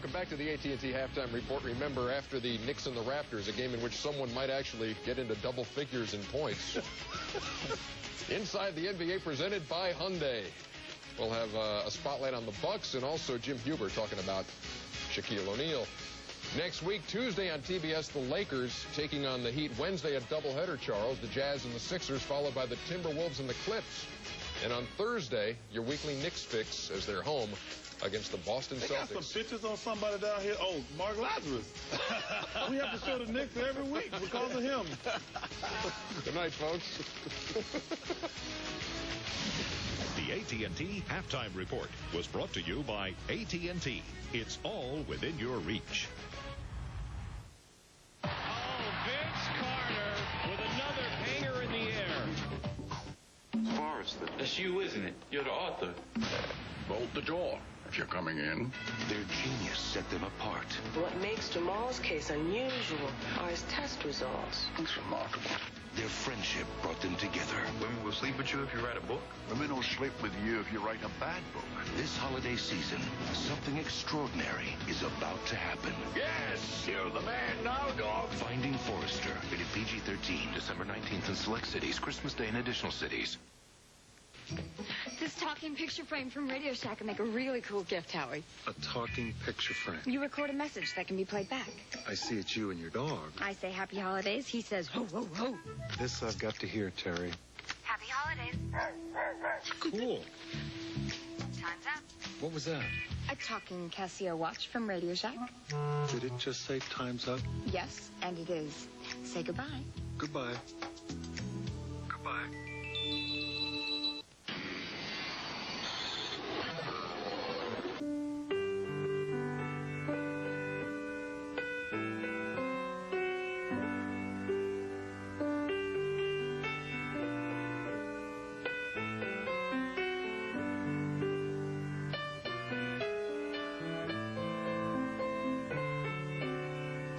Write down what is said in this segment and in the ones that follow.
Welcome back to the AT&T Halftime Report. Remember, after the Knicks and the Raptors, a game in which someone might actually get into double figures in points. Inside the NBA, presented by Hyundai. We'll have a spotlight on the Bucks and also Jim Huber talking about Shaquille O'Neal. Next week, Tuesday on TBS, the Lakers taking on the Heat. Wednesday, a doubleheader, Charles. The Jazz and the Sixers, followed by the Timberwolves and the Clips. And on Thursday, your weekly Knicks fix as they're home against the Boston Celtics. They got some pictures on somebody down here. Oh, Mark Lazarus. We have to show the Knicks every week because of him. Good night, folks. The AT&T Halftime Report was brought to you by AT&T. It's all within your reach. Oh, Vince Carter with another hanger in the air. Forrester. That's you, isn't it? You're the author. Bolt the door if you're coming in. Their genius set them apart. What makes Jamal's case unusual are his test results. It's remarkable. Their friendship brought them together. Women will sleep with you if you write a book. Women will sleep with you if you write a bad book. This holiday season, something extraordinary is about to happen. Yes, you're the man now, dog. Finding Forrester, rated PG-13, December 19th in select cities, Christmas Day in additional cities. This talking picture frame from Radio Shack can make a really cool gift, Howie. A talking picture frame? You record a message that can be played back. I see it's you and your dog. I say happy holidays. He says ho, ho, ho. This I've got to hear, Terry. Happy holidays. Cool. Time's up. What was that? A talking Casio watch from Radio Shack. Did it just say time's up? Yes, and it is. Say goodbye. Goodbye. Goodbye.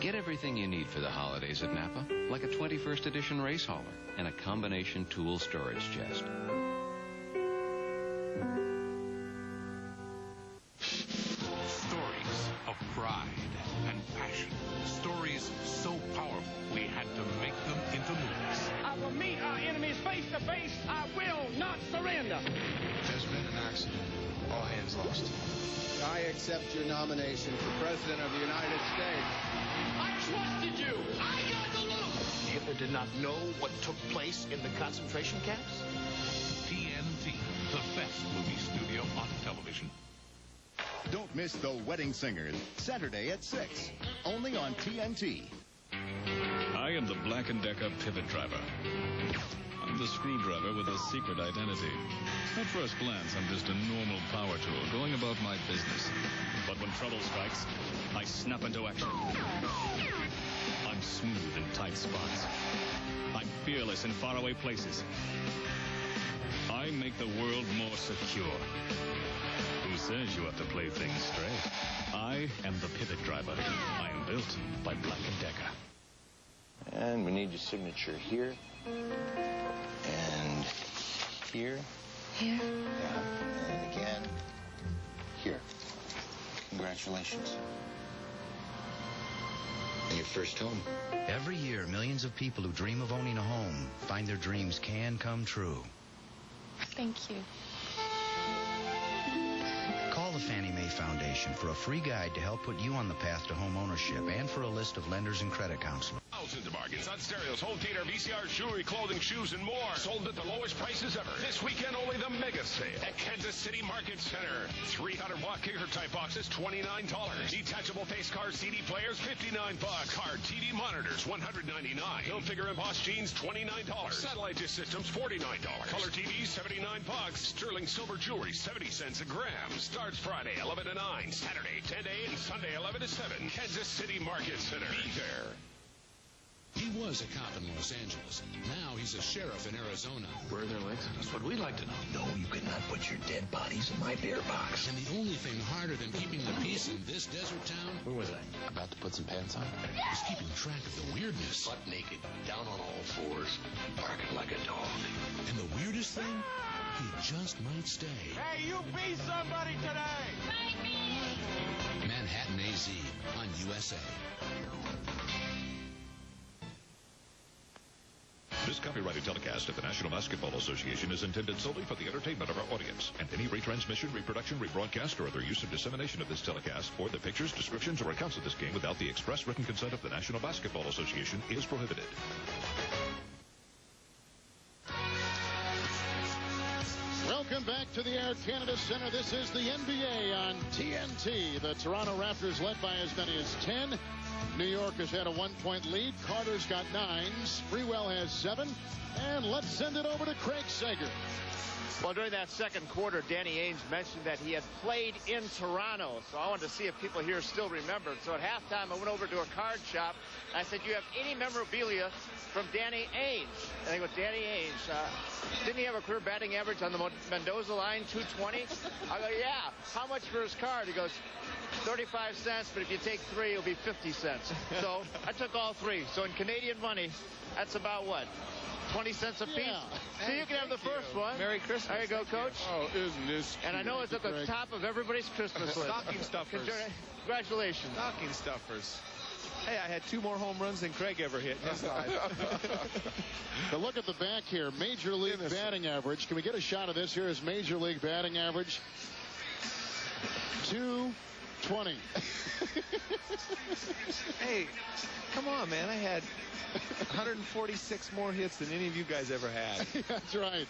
Get everything you need for the holidays at Napa, like a 21st edition race hauler and a combination tool storage chest. Stories of pride and passion. Stories so powerful we had to make them into movies. I will meet our enemies face to face. I will not surrender. There's been an accident. All hands lost. I accept your nomination for President of the United States. I trusted you. I got the loot. Hitler did not know what took place in the concentration camps? TNT, the best movie studio on television. Don't miss The Wedding Singers, Saturday at 6, only on TNT. I am the Black & Decker pivot driver. I'm the screwdriver with a secret identity. At first glance, I'm just a normal power tool going about my business. But when trouble strikes, I snap into action. I'm smooth in tight spots. I'm fearless in faraway places. I make the world more secure. Who says you have to play things straight? I am the pivot driver. I am built by Black & Decker. And we need your signature here. And here. Here. Yeah. And again. Here. Congratulations. And your first home. Every year, millions of people who dream of owning a home find their dreams can come true. Thank you. Call the Fannie Mae Foundation for a free guide to help put you on the path to home ownership and for a list of lenders and credit counselors. Thousands of bargains on stereos, home theater, VCR, jewelry, clothing, shoes, and more. Sold at the lowest prices ever. This weekend, only the mega sale at Kansas City Market Center. 300-watt kicker-type boxes, $29. Detachable face car CD players, $59. Card TV monitors, $199. Hilfiger embossed jeans, $29. Satellite dish systems, $49. Color TVs, $79. Sterling silver jewelry, 70 cents a gram. Starts Friday, 11 to 9. Saturday, 10 to 8. And Sunday, 11 to 7. Kansas City Market Center. Be there. He was a cop in Los Angeles. Now he's a sheriff in Arizona. Where are their legs? That's what we'd like to know. No, you cannot put your dead bodies in my beer box. And the only thing harder than keeping the peace in this desert town... Where was I? About to put some pants on? ...is keeping track of the weirdness. Butt naked, down on all fours, barking like a dog. And the weirdest thing? He just might stay. Hey, you be somebody today! Matt Manhattan AZ on USA. This copyrighted telecast of the National Basketball Association is intended solely for the entertainment of our audience, and any retransmission, reproduction, rebroadcast, or other use or dissemination of this telecast, or the pictures, descriptions, or accounts of this game without the express written consent of the National Basketball Association is prohibited. Welcome back to the Air Canada Center. This is the NBA on TNT. The Toronto Raptors led by as many as 10. New York has had a 1-point lead. Carter's got 9. Sprewell has 7. And let's send it over to Craig Sager. Well, during that second quarter, Danny Ainge mentioned that he had played in Toronto. So I wanted to see if people here still remembered. So at halftime, I went over to a card shop. I said, "Do you have any memorabilia from Danny Ainge?" And they go, "Danny Ainge, didn't he have a career batting average on the Mendoza line, 220? I go, "Yeah." "How much for his card?" He goes, 35 cents, but if you take 3, it'll be 50 cents. So I took all 3. So in Canadian money, that's about what? 20 cents a piece. Yeah. So you can have the first one. Merry Christmas. There you go, Coach. Oh, isn't this cute? And I know it's at the top of everybody's Christmas list. Stocking stuffers. Congratulations. Stocking stuffers. Hey, I had 2 more home runs than Craig ever hit in his life. But look at the back here. Major League batting average. Can we get a shot of this? Here is Major League batting average. 220. Hey, come on, man. I had 146 more hits than any of you guys ever had. That's right.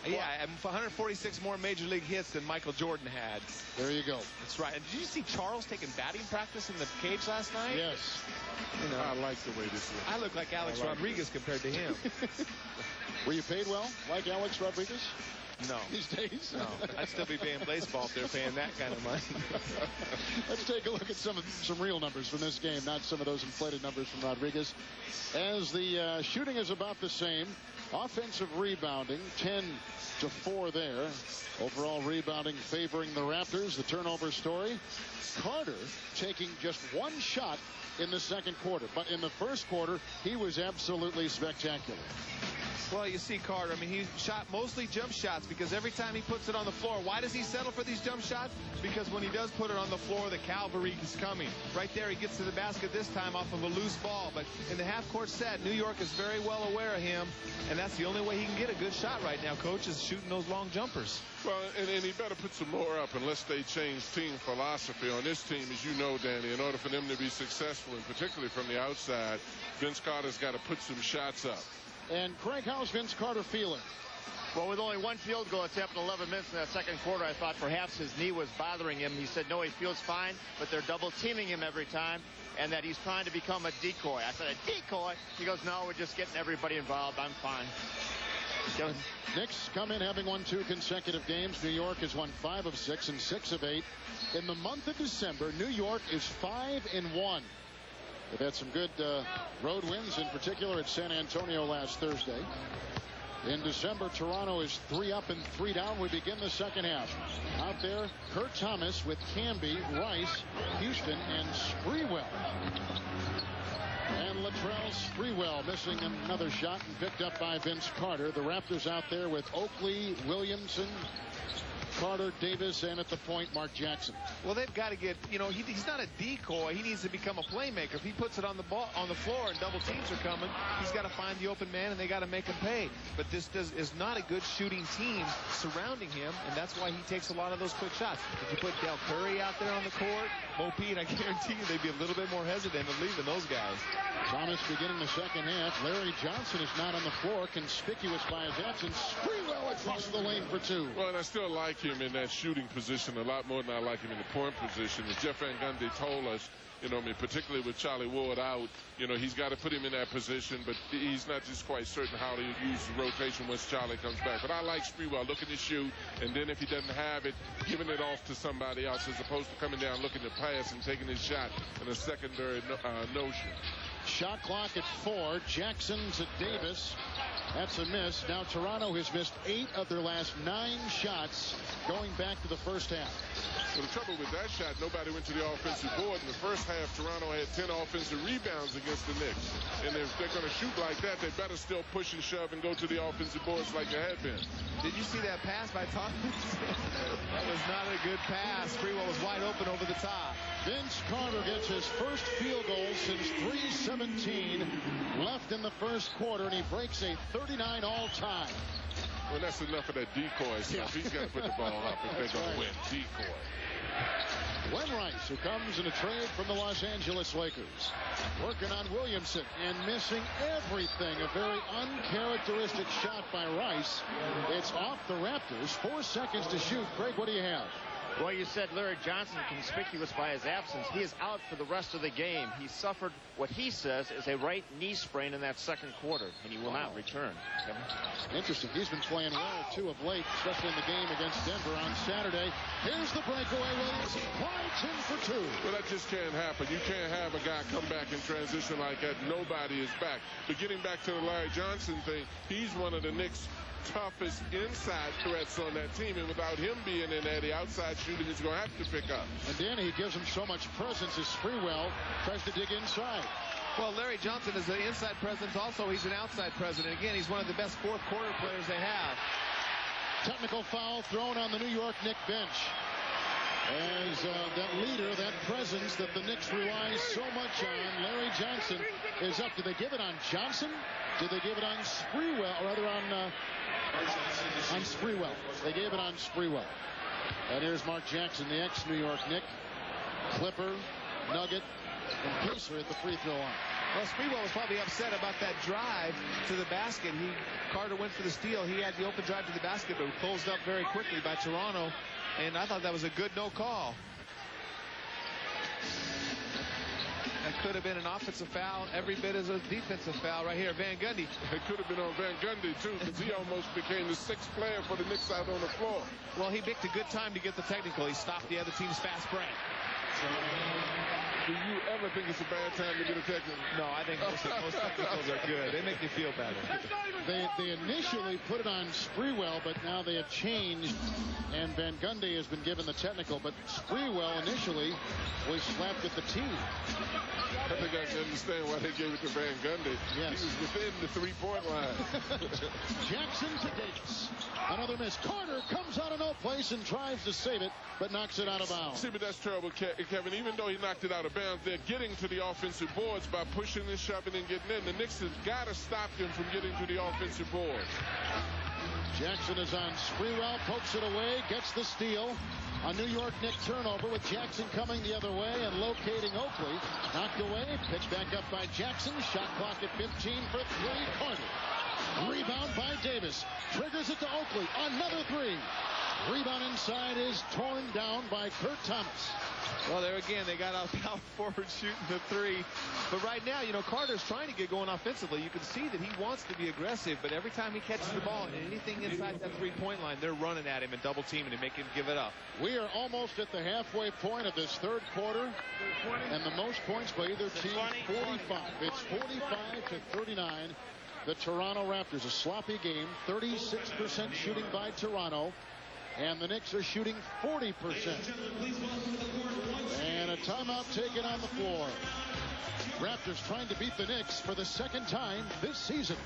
Yeah, I have 146 more Major League hits than Michael Jordan had. There you go. That's right. And did you see Charles taking batting practice in the cage last night? Yes. You know, I like the way this looks. I look like Alex Rodriguez compared to him. Were you paid well, like Alex Rodriguez? No. These days? No. I'd still be paying baseball if they're paying that kind of money. Let's take a look at some real numbers from this game, not some of those inflated numbers from Rodriguez. As the shooting is about the same. Offensive rebounding, 10-4 there. Overall rebounding favoring the Raptors. The turnover story. Carter taking just 1 shot in the second quarter. But in the first quarter, he was absolutely spectacular. Well, you see Carter, I mean, he shot mostly jump shots because every time he puts it on the floor, why does he settle for these jump shots? Because when he does put it on the floor, the cavalry is coming. Right there, he gets to the basket this time off of a loose ball. But in the half-court set, New York is very well aware of him, and that's the only way he can get a good shot right now, Coach, is shooting those long jumpers. Well, and he better put some more up unless they change team philosophy. On this team, as you know, Danny, in order for them to be successful, and particularly from the outside, Vince Carter's got to put some shots up. And Craig, how's Vince Carter feeling? Well, with only 1 field goal attempt in 11 minutes in that second quarter, I thought perhaps his knee was bothering him. He said, no, he feels fine, but they're double teaming him every time, and that he's trying to become a decoy. I said, a decoy? He goes, no, we're just getting everybody involved. I'm fine. Knicks come in having won 2 consecutive games. New York has won 5 of 6 and 6 of 8. In the month of December, New York is 5-1. They've had some good road wins, in particular at San Antonio last Thursday. In December, Toronto is 3 up and 3 down. We begin the second half. Out there, Kurt Thomas with Camby, Rice, Houston, and Sprewell. And Latrell Sprewell missing another shot and picked up by Vince Carter. The Raptors out there with Oakley, Williamson, Carter, Davis, and at the point, Mark Jackson. Well, they've got to get, you know, he's not a decoy. He needs to become a playmaker. If he puts it on the floor and double teams are coming, he's got to find the open man, and they got to make him pay. But this is not a good shooting team surrounding him, and that's why he takes a lot of those quick shots. If you put Del Curry out there on the court, Mo Pete, I guarantee you they'd be a little bit more hesitant in leaving those guys. Thomas beginning the second half. Larry Johnson is not on the floor, conspicuous by his absence. Sprewell across the lane for 2. Well, and I still like him in that shooting position a lot more than I like him in the point position. As Jeff Van Gundy told us, you know, I mean, particularly with Charlie Ward out, you know, he's got to put him in that position, but he's not just quite certain how to use the rotation once Charlie comes back. But I like Sprewell looking to shoot, and then if he doesn't have it, giving it off to somebody else as opposed to coming down looking to pass and taking his shot in a secondary notion. Shot clock at 4. Jackson to Davis. That's a miss. Now Toronto has missed 8 of their last 9 shots going back to the first half. Well, the trouble with that shot, nobody went to the offensive board. In the first half, Toronto had 10 offensive rebounds against the Knicks. And if they're going to shoot like that, they better still push and shove and go to the offensive boards like they had been. Did you see that pass by Thompson? That was not a good pass. Sprewell was wide open over the top. Vince Carter gets his first field goal since 3:17 left in the first quarter, and he breaks a 39 all-time. Well, that's enough of that decoy stuff. He's got to put the ball up if they're going to win. Decoy. Glenn Rice, who comes in a trade from the Los Angeles Lakers, working on Williamson and missing everything. A very uncharacteristic shot by Rice. It's off the Raptors. 4 seconds to shoot. Craig, what do you have? Well, you said Larry Johnson conspicuous by his absence. He is out for the rest of the game. He suffered what he says is a right knee sprain in that second quarter, and he will not return. Kevin? Interesting. He's been playing well, too, of late, especially in the game against Denver on Saturday. Here's the breakaway. Williams glides in for 2. Well, that just can't happen. You can't have a guy come back in transition like that. Nobody is back. But getting back to the Larry Johnson thing, he's one of the Knicks' toughest inside threats on that team, and without him being in there, the outside shooting is going to have to pick up. And Danny, he gives him so much presence as Sprewell tries to dig inside. Well, Larry Johnson is an inside presence. Also, he's an outside presence. Again, he's one of the best fourth quarter players they have. Technical foul thrown on the New York Knicks bench. As that leader, that presence that the Knicks rely so much on, Larry Johnson is up. Did they give it on Johnson? Did they give it on Sprewell, or rather on Sprewell? They gave it on Sprewell. And here's Mark Jackson, the ex-New York Knick, Clipper, Nugget, and Pacer at the free throw line. Well, Sprewell was probably upset about that drive to the basket. Carter went for the steal. He had the open drive to the basket, but closed up very quickly by Toronto. And I thought that was a good no call. That could have been an offensive foul every bit as a defensive foul right here. Van Gundy. It could have been on Van Gundy, too, because he almost became the 6th player for the Knicks out on the floor. Well, he picked a good time to get the technical. He stopped the other team's fast break. Do you ever think it's a bad time to get a technical? No, I think most technicals are good. They make you feel better. They initially put it on Sprewell, but now they have changed, and Van Gundy has been given the technical, but Sprewell initially was slapped with the tee. I think I can understand why they gave it to Van Gundy. Yes. He was within the 3-point line. Jackson to Davis. Another miss. Carter comes out of no place and tries to save it, but knocks it out of bounds. See, but that's terrible, Kevin. Even though he knocked it out of bounds, they're getting to the offensive boards by pushing and shoving and getting in. The Knicks have got to stop them from getting to the offensive boards. Jackson is on Sprewell, pokes it away, gets the steal. A New York Knicks turnover with Jackson coming the other way and locating Oakley. Knocked away, pitched back up by Jackson. Shot clock at 15 for 3. Carter. Rebound by Davis. Triggers it to Oakley. Another 3. Rebound inside is torn down by Kurt Thomas. Well, there again, they got out power forward shooting the 3. But right now, you know, Carter's trying to get going offensively. You can see that he wants to be aggressive, but every time he catches the ball and anything inside that 3-point line, they're running at him and double teaming to make him give it up. We are almost at the halfway point of this third quarter, and the most points by either team, 45. It's 45 to 39. The Toronto Raptors, a sloppy game, 36% shooting by Toronto. And the Knicks are shooting 40%. And a timeout taken on the floor. Raptors trying to beat the Knicks for the 2nd time this season.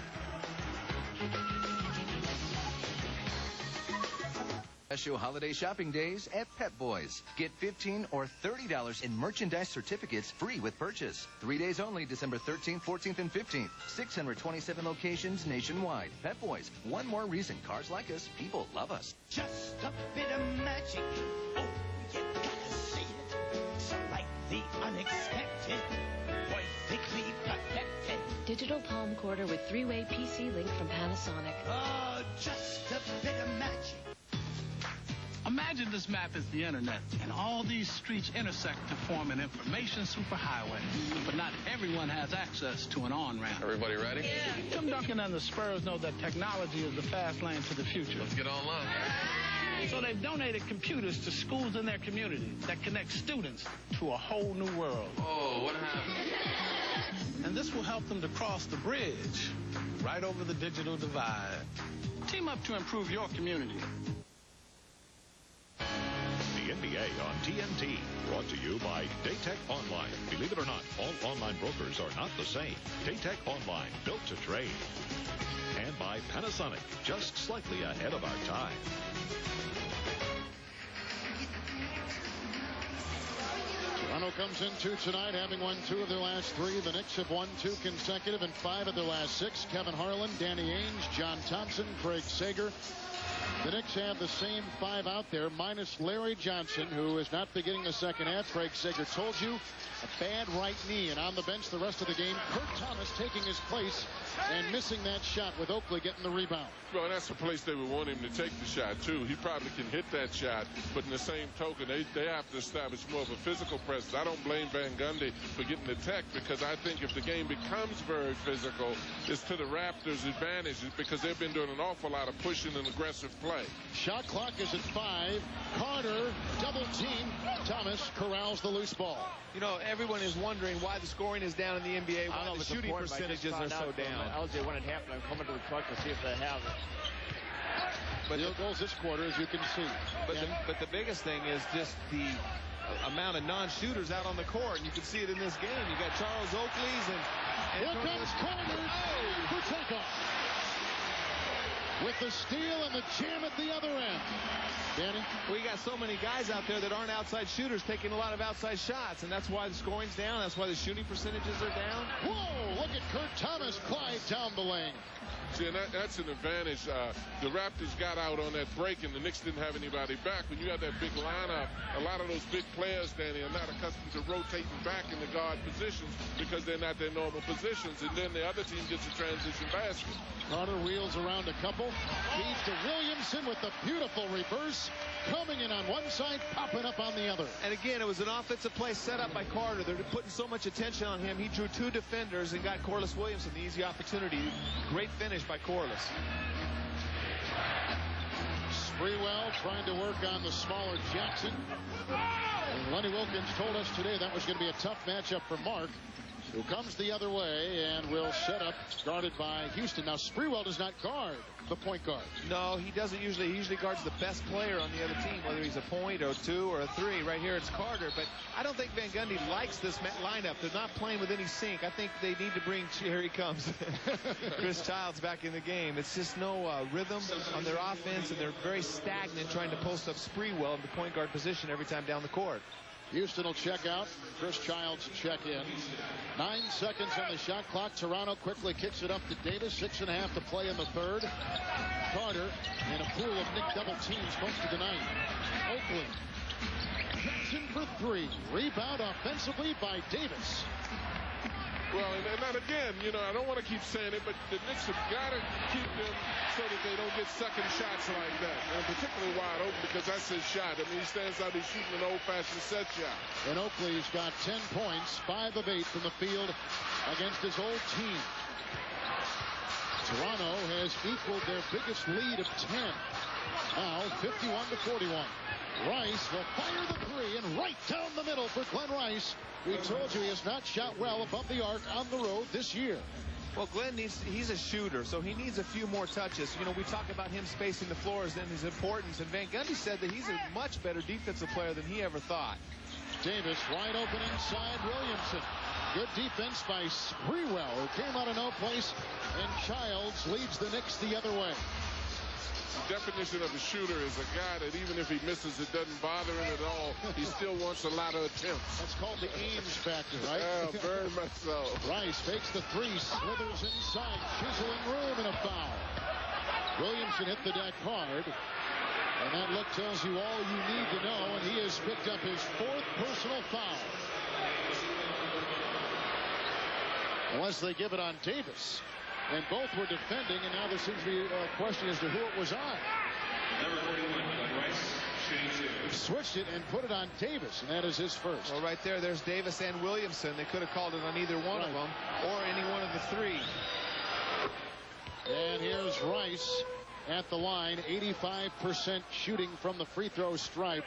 Special holiday shopping days at Pep Boys. Get $15 or $30 in merchandise certificates free with purchase. 3 days only, December 13th, 14th, and 15th. 627 locations nationwide. Pep Boys. One more reason cars like us, people love us. Just a bit of magic. Oh, you gotta see it. So like the unexpected. Perfectly perfected. Digital palm quarter with 3-way PC link from Panasonic. Oh, just a bit of magic. Imagine this map is the internet, and all these streets intersect to form an information superhighway. But not everyone has access to an on-ramp. Everybody ready? Yeah. Tim Duncan and the Spurs know that technology is the fast lane to the future. Let's get online. So they've donated computers to schools in their community that connect students to a whole new world. Oh, what happened? And this will help them to cross the bridge right over the digital divide. Team up to improve your community. The NBA on TNT. Brought to you by Daytech Online. Believe it or not, all online brokers are not the same. Daytech Online, built to trade. And by Panasonic, just slightly ahead of our time. Toronto comes into tonight having won 2 of their last 3. The Knicks have won 2 consecutive and 5 of their last 6. Kevin Harlan, Danny Ainge, John Thompson, Craig Sager. The Knicks have the same 5 out there, minus Larry Johnson, who is not beginning the second half. Craig Sager told you, a bad right knee. And on the bench the rest of the game, Kurt Thomas taking his place and missing that shot with Oakley getting the rebound. Well, that's the place they would want him to take the shot, too. He probably can hit that shot, but in the same token, they have to establish more of a physical presence. I don't blame Van Gundy for getting the tech, because I think if the game becomes very physical, it's to the Raptors' advantage, because they've been doing an awful lot of pushing and aggressive play. Shot clock is at 5. Carter, double team. Thomas corrals the loose ball. You know, everyone is wondering why the scoring is down in the NBA, why the shooting percentages are so down. LJ, when it happened, I'm coming to the truck to see if they have it. But field goals this quarter, as you can see. But the biggest thing is just the amount of non-shooters out on the court, and you can see it in this game. You got Charles Oakley's and here comes Carter for takeoff. With the steal and the jam at the other end. Danny? We got so many guys out there that aren't outside shooters taking a lot of outside shots, and that's why the scoring's down. That's why the shooting percentages are down. Whoa, look at Kurt Thomas glide down the lane. See, and that's an advantage. The Raptors got out on that break, and the Knicks didn't have anybody back. When you have that big lineup, a lot of those big players, Danny, are not accustomed to rotating back in the guard positions because they're not their normal positions, and then the other team gets a transition basket. Carter wheels around a couple. Feeds to Williamson with the beautiful reverse. Coming in on one side, popping up on the other. And again, it was an offensive play set up by Carter. They're putting so much attention on him. He drew 2 defenders and got Corliss Williamson the easy opportunity. Great finish by Corliss. Sprewell trying to work on the smaller Jackson. And Lenny Wilkins told us today that was going to be a tough matchup for Mark, who comes the other way and will set up, guarded by Houston. Now, Sprewell does not guard the point guard. No, he doesn't usually. He usually guards the best player on the other team, whether he's a point or 2 or a 3. Right here, it's Carter. But I don't think Van Gundy likes this lineup. They're not playing with any sync. I think they need to bring, here he comes, Chris Childs back in the game. It's just no rhythm on their offense, and they're very stagnant trying to post up Sprewell in the point guard position every time down the court. Houston will check out. Chris Childs check in. 9 seconds on the shot clock. Toronto quickly kicks it up to Davis. 6.5 to play in the third. Carter in a pool of Knick double teams most of the night. Oakley. Jackson for 3. Rebound offensively by Davis. Well, and that again, you know, I don't want to keep saying it, but the Knicks have got to keep them so that they don't get second shots like that. And particularly wide open, because that's his shot. I mean, he stands out, he's shooting an old-fashioned set shot. And Oakley's got 10 points, 5 of 8 from the field against his old team. Toronto has equaled their biggest lead of 10. Now 51 to 41. Rice will fire the 3 and right down the middle for Glenn Rice. We told you he has not shot well above the arc on the road this year. Well, Glenn he's a shooter, so he needs a few more touches. You know, we talk about him spacing the floors and his importance, and Van Gundy said that he's a much better defensive player than he ever thought. Davis wide open inside Williamson. Good defense by Sprewell, who came out of no place, and Childs leads the Knicks the other way. The definition of a shooter is a guy that even if he misses, it doesn't bother him at all. He still wants a lot of attempts. That's called the Ames factor, right? Yeah, very much so. Rice fakes the 3, slithers inside, chiseling room, and a foul. Williamson hit the deck hard, and that look tells you all you need to know, and he has picked up his 4th personal foul. Unless they give it on Davis. And both were defending, and now there seems to be a question as to who it was on. Number 41, Rice, shooting 2. Switched it and put it on Davis, and that is his first. Well, right there's Davis and Williamson. They could have called it on either one of them or any one of the 3. And here's Rice at the line, 85% shooting from the free throw stripe.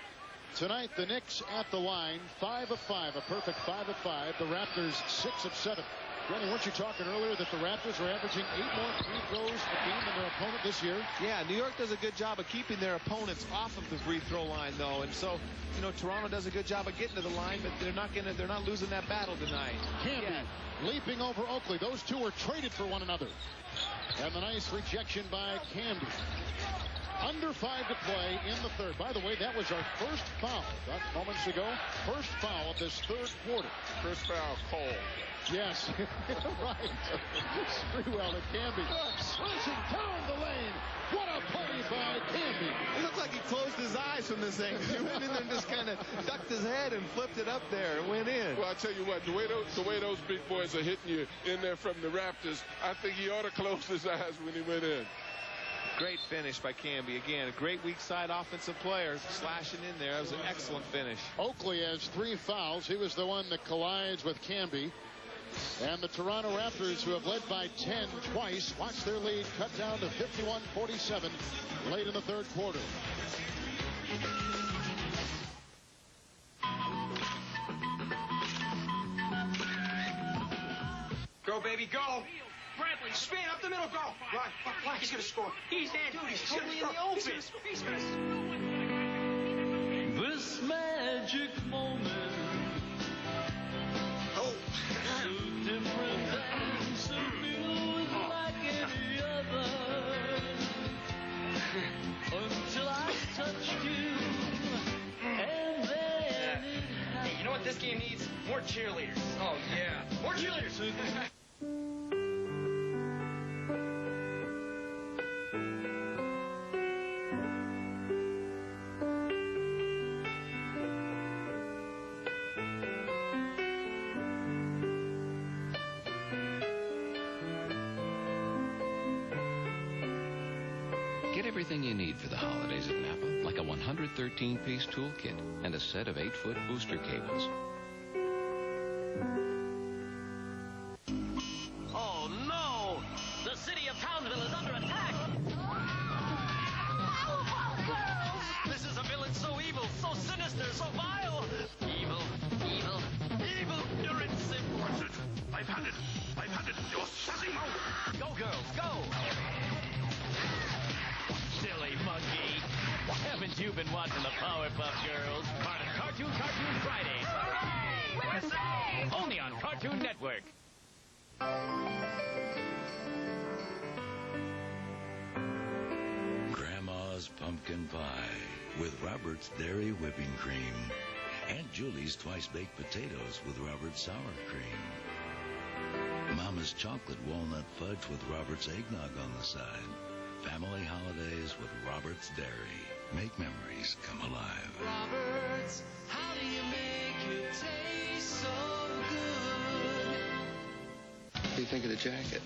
Tonight, the Knicks at the line, 5 of 5, a perfect 5 of 5. The Raptors, 6 of 7. Danny, weren't you talking earlier that the Raptors are averaging 8 more free throws a game than their opponent this year? Yeah, New York does a good job of keeping their opponents off of the free throw line, though, and so Toronto does a good job of getting to the line, but they're not losing that battle tonight. Camby leaping over Oakley. Those two were traded for one another. And the nice rejection by Camby. Under 5 to play in the third. By the way, that was our first foul. Moments ago, first foul of this third quarter. First foul, Cole. Yes, right. Sprewell to Camby. Slashing down the lane. What a play by Camby. It looked like he closed his eyes from this angle. He went in there and just kind of ducked his head and flipped it up there and went in. Well, I tell you what, the way those big boys are hitting you in there from the Raptors, I think he ought to close his eyes when he went in. Great finish by Camby. Again, a great weak side offensive player slashing in there. That was an excellent finish. Oakley has 3 fouls. He was the one that collides with Camby. And the Toronto Raptors, who have led by 10 twice, watch their lead cut down to 51-47 late in the third quarter. Go, baby, go. Bradley, spin up the middle, go. Right, he's going to score. He's in. Dude, he's totally in the open. He's going to score. This magic moment. Oh. So different than so feels like any other. Until I touched you. And then hey, you know what this game needs? More cheerleaders. Oh, yeah. More cheerleaders. Get everything you need for the holidays at Napa, like a 113-piece toolkit and a set of 8-foot booster cables. oh no! The city of Townsville is under attack! This is a villain so evil, so sinister, so vile! Evil, evil, evil, you're invincible! I've had it, you're sucking mouth! Go, girls, go! Silly monkey. Haven't you been watching the Powerpuff Girls? Part of Cartoon Fridays. Hooray! We're safe! Only on Cartoon Network. Grandma's pumpkin pie with Robert's dairy whipping cream. Aunt Julie's twice-baked potatoes with Robert's sour cream. Mama's chocolate walnut fudge with Robert's eggnog on the side. Family holidays with Robert's Dairy. Make memories come alive. Robert's, how do you make it taste so good? What do you think of the jacket?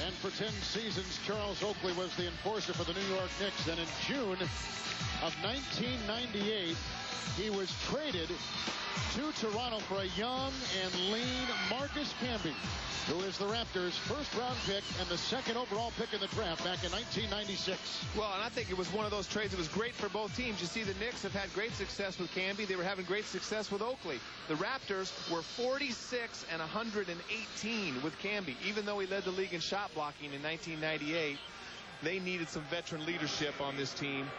And for 10 seasons, Charles Oakley was the enforcer for the New York Knicks. And in June of 1998, he was traded to Toronto for a young and lean Marcus Camby, who is the Raptors' first-round pick and the second overall pick in the draft back in 1996. Well, and I think it was one of those trades that was great for both teams. You see, the Knicks have had great success with Camby. They were having great success with Oakley. The Raptors were 46 and 118 with Camby. Even though he led the league in shot blocking in 1998, they needed some veteran leadership on this team.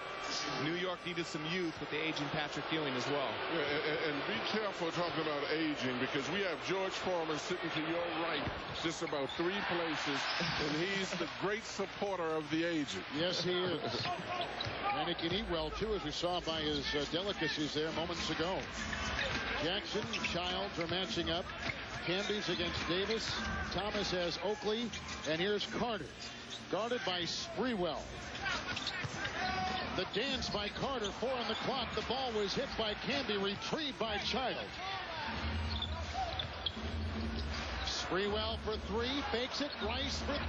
New York needed some youth with the aging Patrick Ewing as well. Yeah, and be careful talking about aging, because we have George Foreman sitting to your right just about 3 places, and he's the great supporter of the aging. Yes, he is. And he can eat well, too, as we saw by his delicacies there moments ago. Jackson, Childs are matching up. Camby's against Davis. Thomas has Oakley. And here's Carter, guarded by Sprewell. The dance by Carter, 4 on the clock. The ball was hit by Camby, retrieved by Child. Sprewell for 3, fakes it. Rice for 3.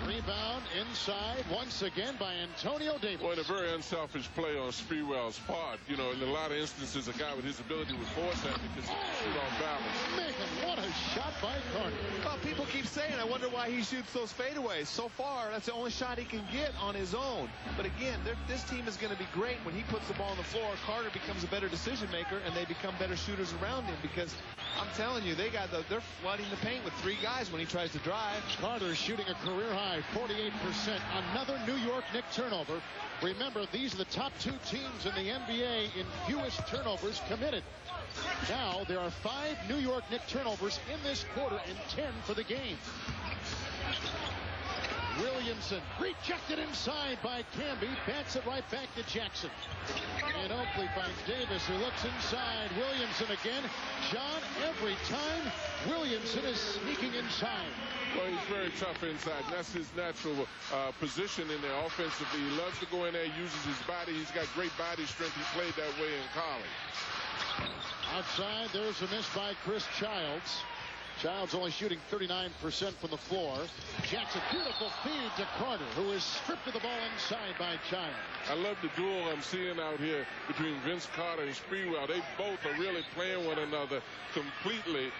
Rebound inside once again by Antonio Davis. Boy, a very unselfish play on Sprewell's part. You know, in a lot of instances, a guy with his ability would force that because he can shoot on balance. Man, what a shot by Carter. Well, people keep saying, I wonder why he shoots those fadeaways. So far, that's the only shot he can get on his own. But again, this team is going to be great when he puts the ball on the floor. Carter becomes a better decision maker, and they become better shooters around him because I'm telling you, they're flooding the paint with 3 guys when he tries to drive. Carter shooting a career high 48%. Another New York Knicks turnover. Remember, these are the top 2 teams in the NBA in fewest turnovers committed. Now, there are 5 New York Knicks turnovers in this quarter and 10 for the game. Williamson rejected inside by Camby. Bats it right back to Jackson. And Oakley finds Davis, who looks inside. Williamson again. John, every time, Williamson is sneaking inside. Well, he's very tough inside. And that's his natural position in there offensively. He loves to go in there, uses his body. He's got great body strength. He played that way in college. Outside, there's a miss by Chris Childs. Childs only shooting 39% from the floor. Jackson, beautiful feed to Carter, who is stripped of the ball inside by Childs. I love the duel I'm seeing out here between Vince Carter and Sprewell. They both are really playing one another completely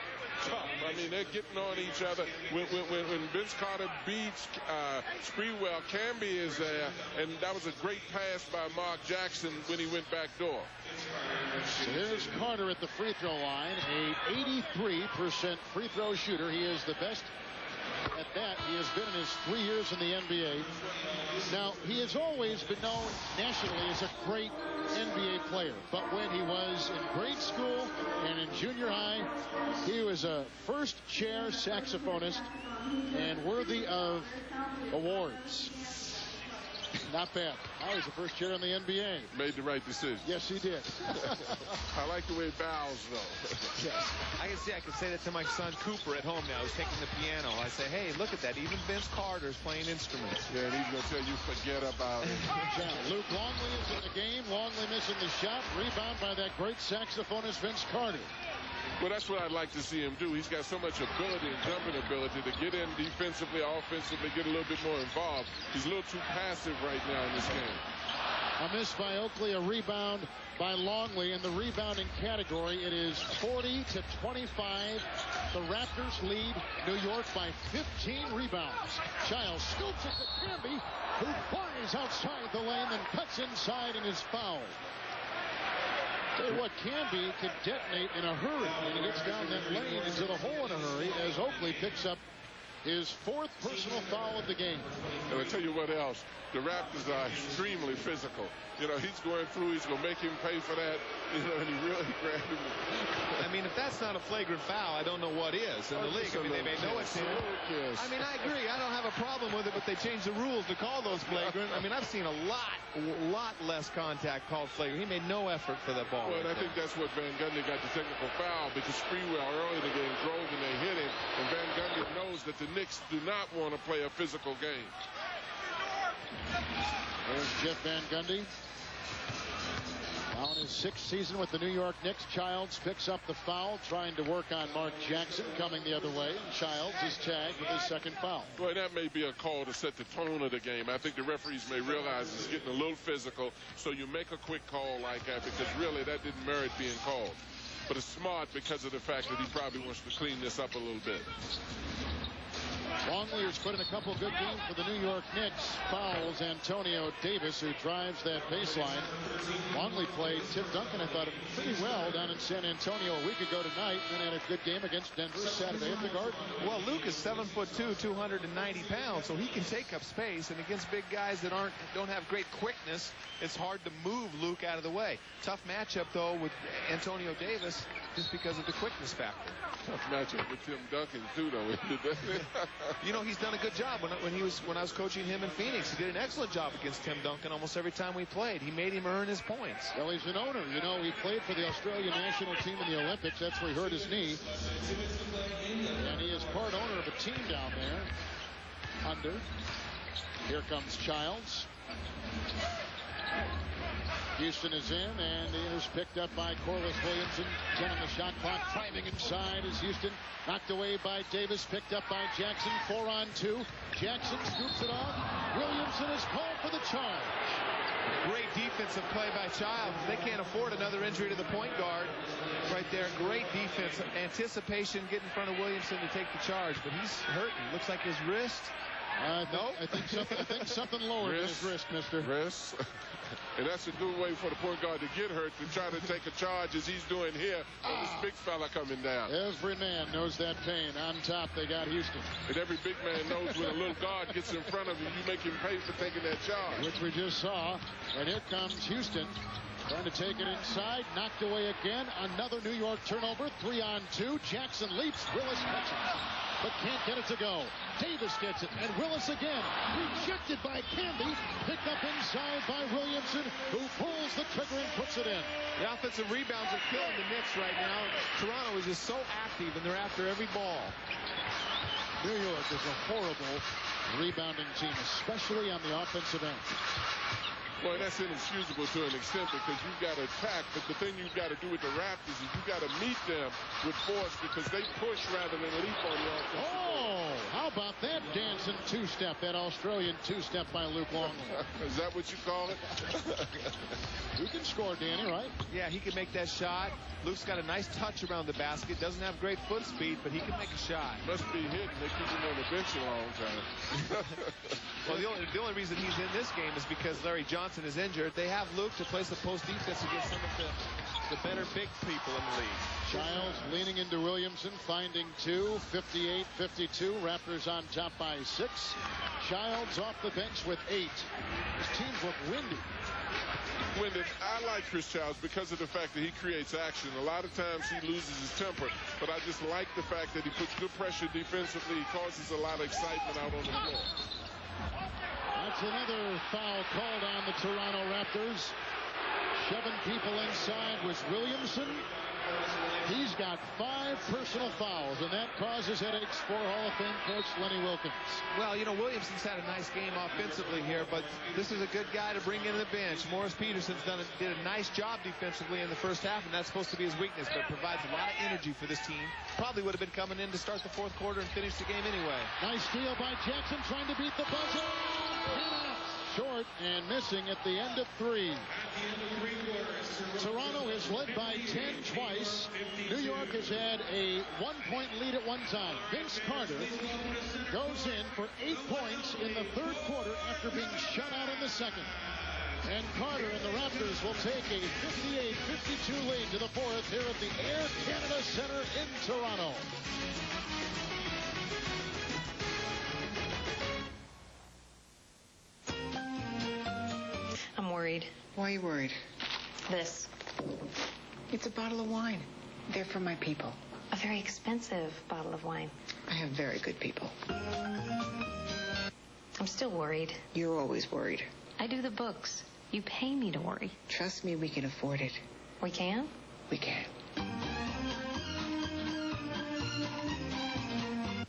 tough. I mean, they're getting on each other. When Vince Carter beats Sprewell, Camby is there, and that was a great pass by Mark Jackson when he went back door. So here's Carter at the free throw line, a 83% free throw shooter. He is the best at that he has been in his 3 years in the NBA. Now, he has always been known nationally as a great NBA player, but when he was in grade school and in junior high, he was a first chair saxophonist and worthy of awards. Not bad. Now he's the first chair in the NBA. Made the right decision. Yes, he did. I like the way he bows, though. Yes. I can say that to my son Cooper at home now. He's taking the piano. I say, hey, look at that. Even Vince Carter's playing instruments. Yeah, and he's going to tell you, forget about it. Luke Longley is in the game. Longley missing the shot. Rebound by that great saxophonist, Vince Carter. Well, that's what I'd like to see him do. He's got so much ability and jumping ability to get in defensively, offensively, get a little bit more involved. He's a little too passive right now in this game. A miss by Oakley, a rebound by Longley. In the rebounding category, it is 40-25. The Raptors lead New York by 15 rebounds. Childs scoops it to Camby, who flies outside the lane and cuts inside and is fouled. Tell you what, Camby can detonate in a hurry when he gets down that lane into the hole in a hurry as Oakley picks up his 4th personal foul of the game. And I'll tell you what else. The Raptors are extremely physical. You know, he's going through. He's going to make him pay for that. You know, and he really grabbed him. I mean, if that's not a flagrant foul, I don't know what is in the league. I mean, they may know it's in. I mean, I agree. I don't have a problem with it, but they changed the rules to call those flagrant. I mean, I've seen a lot less contact called flagrant. He made no effort for that ball. Well, and I think that's what Van Gundy got the technical foul because Sprewell early in the game drove and they hit him. And Van Gundy knows that the Knicks do not want to play a physical game. There's Jeff Van Gundy. Now in his 6th season with the New York Knicks, Childs picks up the foul, trying to work on Mark Jackson, coming the other way. And Childs is tagged with his 2nd foul. Well, that may be a call to set the tone of the game. I think the referees may realize it's getting a little physical, so you make a quick call like that because really that didn't merit being called. But it's smart because of the fact that he probably wants to clean this up a little bit. Longley has put in a couple good games for the New York Knicks. Fouls Antonio Davis, who drives that baseline. Longley played Tim Duncan, I thought, pretty well down in San Antonio a week ago tonight, and had a good game against Denver Saturday at the Garden. Well, Luke is 7'2", 290 pounds, so he can take up space. And against big guys that don't have great quickness, it's hard to move Luke out of the way. Tough matchup, though, with Antonio Davis, just because of the quickness factor. Tough matchup with Tim Duncan, too, though. You know, he's done a good job. When I was coaching him in Phoenix, he did an excellent job against Tim Duncan almost every time we played. He made him earn his points. Well, he's an owner. You know, he played for the Australian national team in the Olympics. That's where he hurt his knee. And he is part owner of a team down there. Under. Here comes Childs. Houston is in, and it is picked up by Corliss Williamson. 10 on the shot clock. Driving inside is Houston. Knocked away by Davis. Picked up by Jackson. 4 on 2. Jackson scoops it off. Williamson is called for the charge. Great defensive play by Childs. They can't afford another injury to the point guard right there. Great defense. Anticipation, get in front of Williamson to take the charge, but he's hurting. Looks like his wrist. No, I think something lower than his wrist, mister. Wrist. And that's a good way for the point guard to get hurt, to try to take a charge as he's doing here on this big fella coming down. Every man knows that pain. On top, they got Houston. And every big man knows when a little guard gets in front of him, you make him pay for taking that charge. Which we just saw. And here comes Houston. Trying to take it inside. Knocked away again. Another New York turnover. 3 on 2. Jackson leaps. Willis catches it, but can't get it to go. Davis gets it, and Willis again. Rejected by Candy. Picked up inside by Williamson, who pulls the trigger and puts it in. The offensive rebounds are killing the Knicks right now. Toronto is just so active, and they're after every ball. New York is a horrible rebounding team, especially on the offensive end. Well, that's inexcusable to an extent because you've got to attack, but the thing you've got to do with the Raptors is you've got to meet them with force because they push rather than leap on the offense. Oh, how about that dancing two-step, that Australian two-step by Luke Longley? Is that what you call it? You can score, Danny, right? Yeah, he can make that shot. Luke's got a nice touch around the basket. Doesn't have great foot speed, but he can make a shot. Must be hitting. They keep him on the bench a long time. Well, the only reason he's in this game is because Larry Johnson is injured. They have Luke to play some post defense against some of the better big people in the league. Childs leaning into Williamson, finding 2, 58-52. Raptors on top by 6. Childs off the bench with 8. His teams look windy. I like Chris Childs because of the fact that he creates action. A lot of times he loses his temper, but I just like the fact that he puts good pressure defensively. He causes a lot of excitement out on the floor. That's another foul called on the Toronto Raptors. 7 people inside was Williamson. He's got 5 personal fouls, and that causes headaches for Hall of Fame coach Lenny Wilkins. Well, you know, Williamson's had a nice game offensively here, but this is a good guy to bring in the bench. Morris Peterson's did a nice job defensively in the first half, and that's supposed to be his weakness, but provides a lot of energy for this team. Probably would have been coming in to start the 4th quarter and finish the game anyway. Nice steal by Jackson, trying to beat the buzzer. Short and missing at the end of 3. Toronto has led by 10 twice. New York has had a 1-point lead at one time. Vince Carter goes in for 8 points in the 3rd quarter after being shut out in the 2nd. And Carter and the Raptors will take a 58-52 lead to the 4th here at the Air Canada Center in Toronto. I'm worried. Why are you worried? This. It's a bottle of wine. They're for my people. A very expensive bottle of wine. I have very good people. I'm still worried. You're always worried. I do the books. You pay me to worry. Trust me, we can afford it. We can? We can.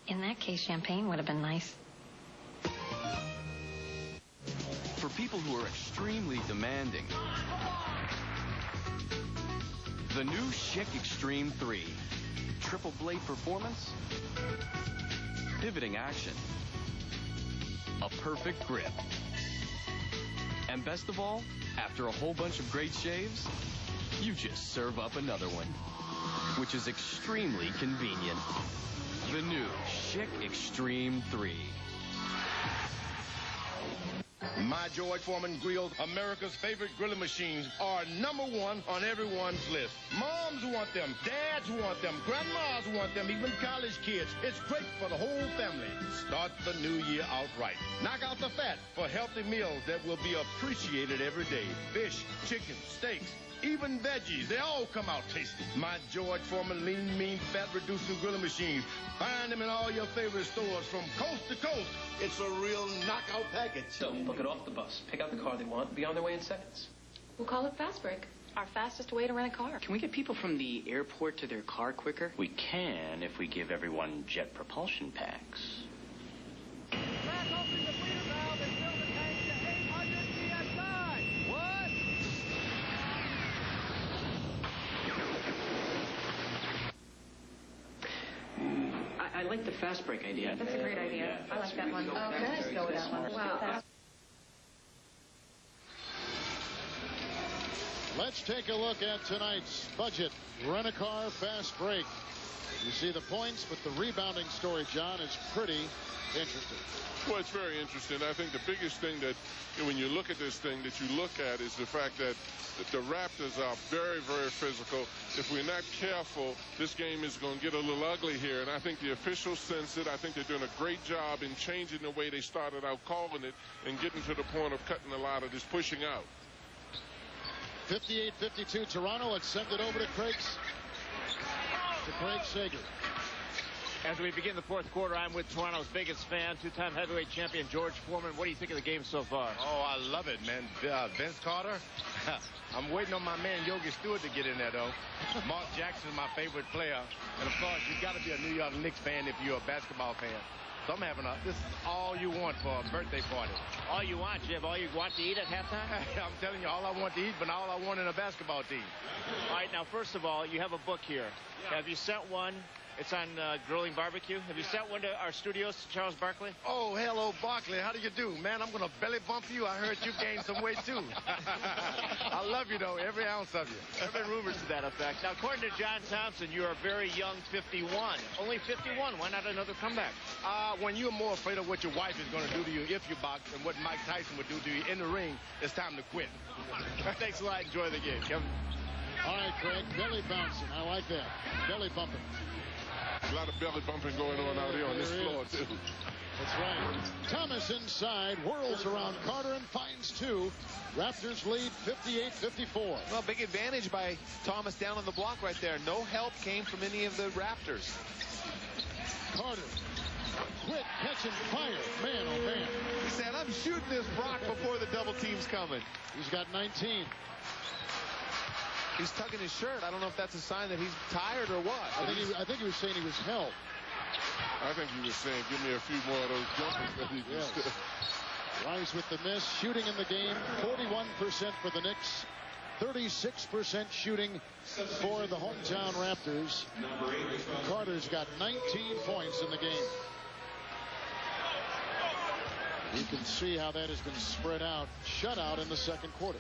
In that case, champagne would have been nice. For people who are extremely demanding, the new Schick Extreme 3. Triple blade performance, pivoting action, a perfect grip. And best of all, after a whole bunch of great shaves, you just serve up another one, which is extremely convenient. The new Schick Extreme 3. My George Foreman grills, America's favorite grilling machines, are #1 on everyone's list. Moms want them, dads want them, grandmas want them, even college kids. It's great for the whole family. Start the new year out right. Knock out the fat for healthy meals that will be appreciated every day. Fish, chicken, steaks, even veggies, they all come out tasty. My George Foreman lean, mean, fat-reducing grilling machine. Find them in all your favorite stores from coast to coast. It's a real knockout package. So, book it off the bus, pick out the car they want, be on their way in seconds. We'll call it Fast Break. Our fastest way to rent a car. Can we get people from the airport to their car quicker? We can if we give everyone jet propulsion packs. Crack open the bleeder valve and fill the tank to 800 psi. What? I like the fast break idea. That's a great idea. I like that one. Okay, let's go with that one. Wow. Let's take a look at tonight's budget. Rent-A-Car fast break. You see the points, but the rebounding story, John, is pretty interesting. Well, it's very interesting. I think the biggest thing that, when you look at this thing, that you look at is the fact that the Raptors are very, very physical. If we're not careful, this game is going to get a little ugly here. And I think the officials sense it. I think they're doing a great job in changing the way they started out calling it and getting to the point of cutting a lot of this pushing out. 58-52 Toronto. Let's send it over to Craig Sager. As we begin the fourth quarter, I'm with Toronto's biggest fan, two-time heavyweight champion George Foreman. What do you think of the game so far? Oh, I love it, man. Vince Carter. I'm waiting on my man Yogi Stewart to get in there, though. Mark Jackson is my favorite player. And, of course, you've got to be a New York Knicks fan if you're a basketball fan. So I'm having this is all you want for a birthday party. All you want, Jim? All you want to eat at halftime? I'm telling you, all I want to eat, but all I want in a basketball team. All right, now, first of all, you have a book here. Yeah. Have you sent one? It's on grilling barbecue. Have you sent one to our studios, Charles Barkley? Oh, hello, Barkley. How do you do? Man, I'm going to belly bump you. I heard you gained some weight, too. I love you, though, every ounce of you. There have been rumors to that effect. Now, according to John Thompson, you're a very young 51. Only 51. Why not another comeback? When you're more afraid of what your wife is going to do to you if you box and what Mike Tyson would do to you in the ring, it's time to quit. Thanks a lot. Enjoy the game, Kevin. All right, Craig. Belly bouncing. I like that. Belly bumping. A lot of belly bumping going on out here on this floor, too. That's right. Thomas inside, whirls around Carter and finds two. Raptors lead 58-54. Well, big advantage by Thomas down on the block right there. No help came from any of the Raptors. Carter, quick catch and fire. Man, oh man. He said, I'm shooting this rock before the double team's coming. He's got 19. He's tugging his shirt. I don't know if that's a sign that he's tired or what. I think he was saying he was held. I think he was saying, give me a few more of those jumpers that he just did. Rice with the miss. Shooting in the game, 41% for the Knicks. 36% shooting for the hometown Raptors. Carter's got 19 points in the game. You can see how that has been spread out. Shutout in the second quarter.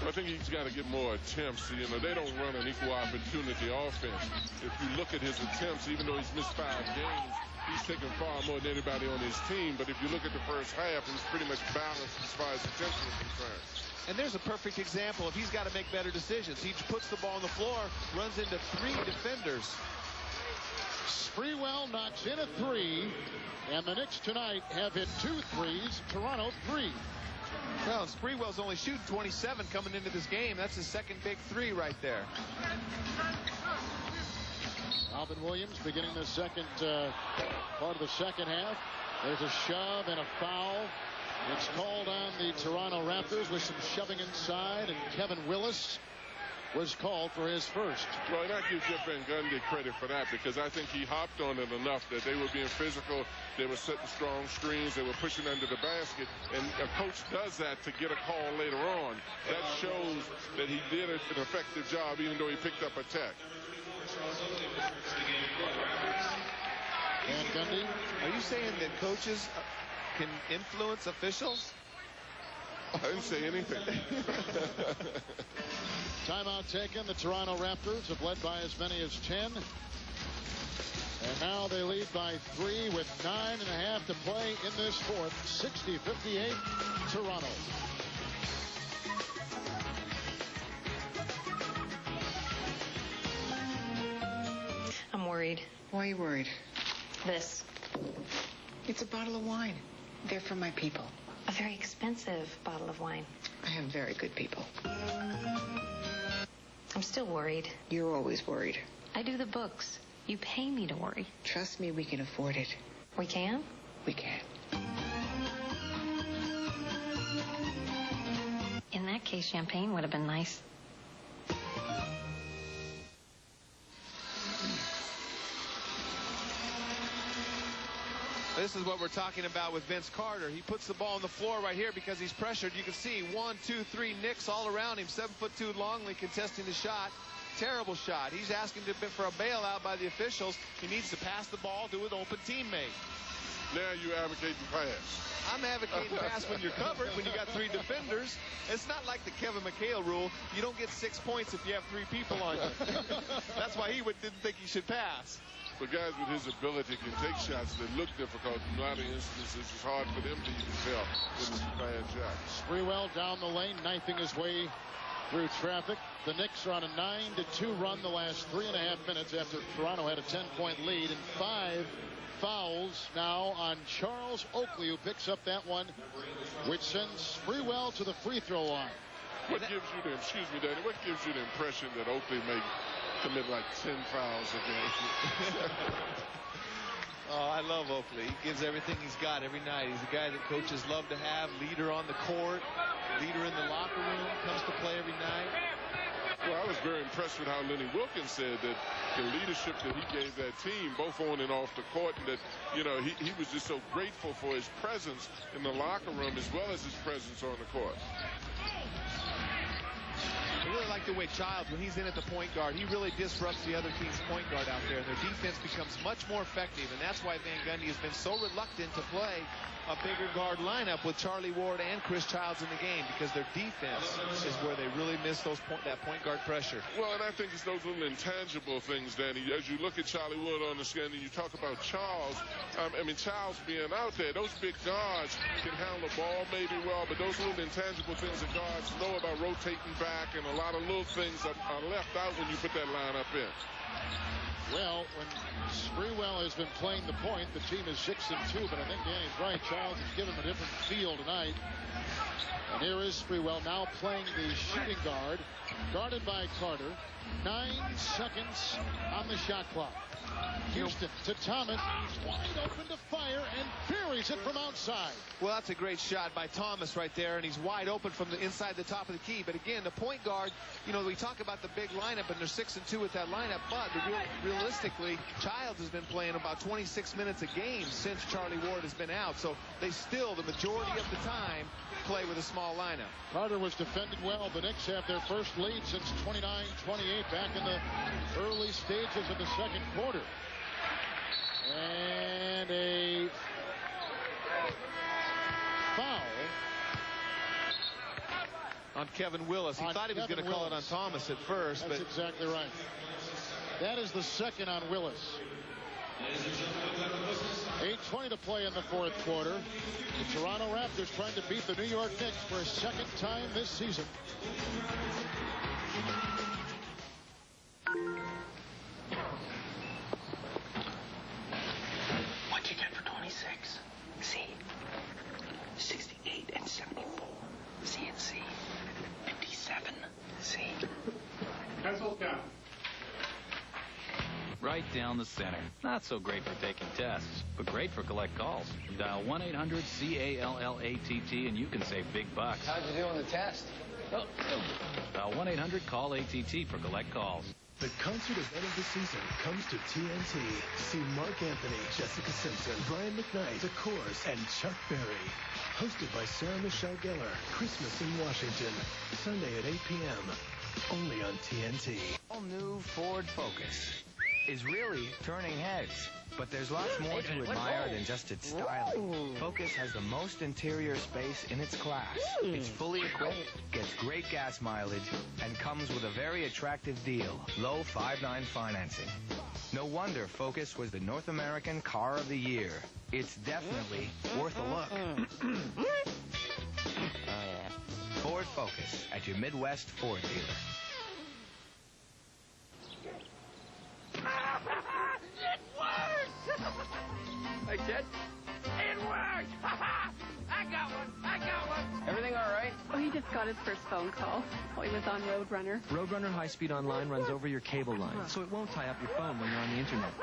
I think he's got to get more attempts. You know, they don't run an equal opportunity offense. If you look at his attempts, even though he's missed 5 games, he's taken far more than anybody on his team. But if you look at the first half, he's pretty much balanced as far as attempts are concerned. And there's a perfect example. If he's got to make better decisions, he puts the ball on the floor, runs into 3 defenders. Sprewell knocks in a 3, and the Knicks tonight have hit 2 threes. Toronto 3. Well, Sprewell's only shooting 27 coming into this game. That's his second big 3 right there. Alvin Williams beginning the second part of the second half. There's a shove and a foul. It's called on the Toronto Raptors with some shoving inside, and Kevin Willis was called for his first. Well, and I give Jeff Van Gundy credit for that, because I think he hopped on it enough that they were being physical. They were setting strong screens. They were pushing under the basket. And a coach does that to get a call later on. That shows that he did an effective job, even though he picked up a tech. Van Gundy, are you saying that coaches can influence officials? I didn't say anything. Timeout taken. The Toronto Raptors have led by as many as 10. And now they lead by 3 with 9.5 to play in this fourth. 60-58 Toronto. I'm worried. Why are you worried? This. It's a bottle of wine. They're for my people. A very expensive bottle of wine. I have very good people. I'm still worried. You're always worried. I do the books. You pay me to worry. Trust me, we can afford it. We can? We can. In that case, champagne would have been nice. This is what we're talking about with Vince Carter. He puts the ball on the floor right here because he's pressured. You can see 1, 2, 3 Knicks all around him. 7'2" Longley contesting the shot. Terrible shot. He's asking for a bailout by the officials. He needs to pass the ball to an open teammate. Now you advocate the pass. I'm advocating pass when you're covered, when you got 3 defenders. It's not like the Kevin McHale rule. You don't get 6 points if you have 3 people on you. That's why he didn't think he should pass. But guys with his ability can take shots that look difficult. In a lot of instances, it's hard for them to even tell when it's a bad shot. Sprewell down the lane, knifing his way through traffic. The Knicks are on a 9-2 run the last 3.5 minutes after Toronto had a 10-point lead, and 5 fouls now on Charles Oakley, who picks up that one, which sends Sprewell to the free throw line. What gives you the, excuse me, Danny, what gives you the impression that Oakley may commit like 10 fouls a game? Oh, I love Oakley. He gives everything he's got every night. He's a guy that coaches love to have, leader on the court, leader in the locker room, comes to play every night. Well, I was very impressed with how Lenny Wilkins said that the leadership that he gave that team, both on and off the court, and that, you know, he was just so grateful for his presence in the locker room as well as his presence on the court. I really like the way Childs, when he's in at the point guard, he really disrupts the other team's point guard out there, and their defense becomes much more effective, and that's why Van Gundy has been so reluctant to play a bigger guard lineup with Charlie Ward and Chris Childs in the game, because their defense is where they really miss that point guard pressure. Well, and I think it's those little intangible things, Danny. As you look at Charlie Ward on the scan and you talk about Charles, I mean, Charles being out there, those big guards can handle the ball maybe well, but those little intangible things that guards know about rotating back, and a lot of little things are left out when you put that lineup in. Well, when Sprewell has been playing the point, the team is 6-2, but I think Danny's right. Charles has given him a different feel tonight. And here is Sprewell now playing the shooting guard, guarded by Carter. 9 seconds on the shot clock. Houston to Thomas. He's wide open to fire and buries it from outside. Well, that's a great shot by Thomas right there, and he's wide open from the inside the top of the key. But again, the point guard, you know, we talk about the big lineup, and they're 6-2 with that lineup, but realistically, Childs has been playing about 26 minutes a game since Charlie Ward has been out. So they still, the majority of the time, play with a small lineup. Carter was defended well. The Knicks have their first lead since 29-28 back in the early stages of the second quarter. And a foul on Kevin Willis. He thought he was going to call it on Thomas at first. That's exactly right. That is the second on Willis. 8:20 to play in the fourth quarter. The Toronto Raptors trying to beat the New York Knicks for a second time this season. What'd you get for 26? C. 68 and 74. C and C. 57. C. Pencils down. Right down the center. Not so great for taking tests, but great for collect calls. Dial 1-800-CALLATT and you can save big bucks. How'd you do on the test? Oh. Dial 1-800-CALL-ATT for collect calls. The concert event of the season comes to TNT. See Mark Anthony, Jessica Simpson, Brian McKnight, The Course, and Chuck Berry. Hosted by Sarah Michelle Gellar. Christmas in Washington. Sunday at 8 p.m. Only on TNT. All new Ford Focus is really turning heads. But there's lots more to admire than just its styling. Focus has the most interior space in its class. It's fully equipped, gets great gas mileage, and comes with a very attractive deal. Low 5.9 financing. No wonder Focus was the North American Car of the Year. It's definitely worth a look. Ford Focus at your Midwest Ford dealer. It worked! Hey, Ted. It worked! I got one! I got one! Everything all right? Oh, he just got his first phone call while he was on Roadrunner. Roadrunner High-Speed Online runs over your cable line, so it won't tie up your phone when you're on the internet.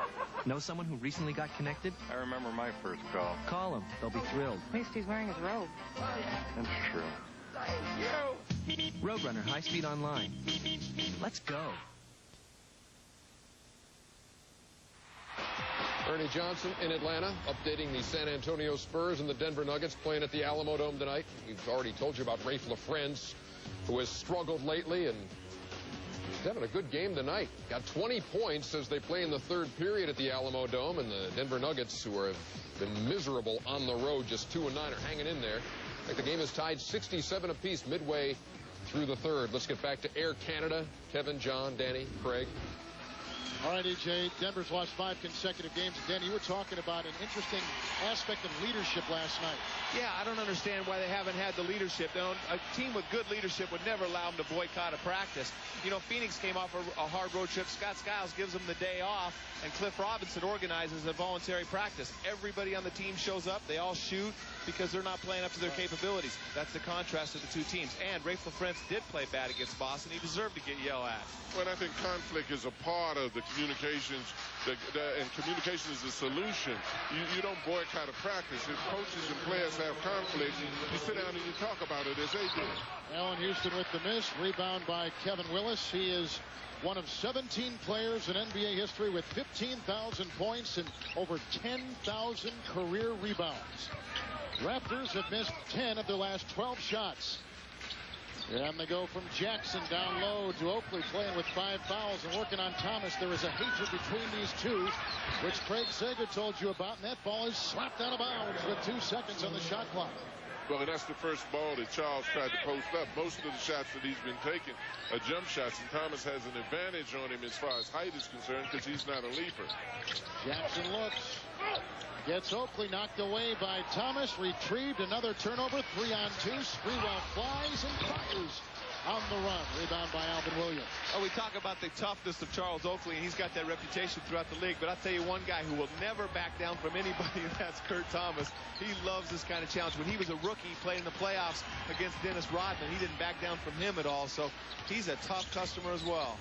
Know someone who recently got connected? I remember my first call. Call them. They'll be thrilled. At least he's wearing his robe. That's true. Thank you! Roadrunner High-Speed Online. Let's go. Ernie Johnson in Atlanta, updating the San Antonio Spurs and the Denver Nuggets playing at the Alamo Dome tonight. We've already told you about Rafe LaFrentz, who has struggled lately and He's having a good game tonight. Got 20 points as they play in the third period at the Alamo Dome, and the Denver Nuggets, who have been miserable on the road, just 2-9, are hanging in there. I think the game is tied 67 apiece midway through the third. Let's get back to Air Canada. Kevin, John, Danny, Craig. All right, EJ, Denver's lost 5 consecutive games. Danny, you were talking about an interesting aspect of leadership last night. Yeah, I don't understand why they haven't had the leadership. A team with good leadership would never allow them to boycott a practice. You know, Phoenix came off a hard road trip. Scott Skiles gives them the day off, and Cliff Robinson organizes a voluntary practice. Everybody on the team shows up. They all shoot because they're not playing up to their capabilities. That's the contrast of the two teams. And Rafe LaFrentz did play bad against Boston. He deserved to get yelled at. Well, I think conflict is a part of the communications, and communication is the solution. You don't boycott a practice. If coaches and players have conflict, you sit down and you talk about it as they do. Allen Houston with the miss. Rebound by Kevin Willis. He is one of 17 players in NBA history with 15,000 points and over 10,000 career rebounds. Raptors have missed 10 of their last 12 shots. And they go from Jackson down low to Oakley, playing with 5 fouls and working on Thomas. There is a hatred between these two, which Craig Sager told you about, and that ball is slapped out of bounds with 2 seconds on the shot clock. Well, and that's the first ball that Charles tried to post up. Most of the shots that he's been taking are jump shots, and Thomas has an advantage on him as far as height is concerned because he's not a leaper. Jackson looks. Gets Oakley knocked away by Thomas. Retrieved, another turnover. 3-on-2. Sprewell flies and fires on the run. Rebound by Alvin Williams. Oh, we talk about the toughness of Charles Oakley, and he's got that reputation throughout the league. But I'll tell you one guy who will never back down from anybody, and that's Kurt Thomas. He loves this kind of challenge. When he was a rookie, he played in the playoffs against Dennis Rodman. He didn't back down from him at all, so he's a tough customer as well.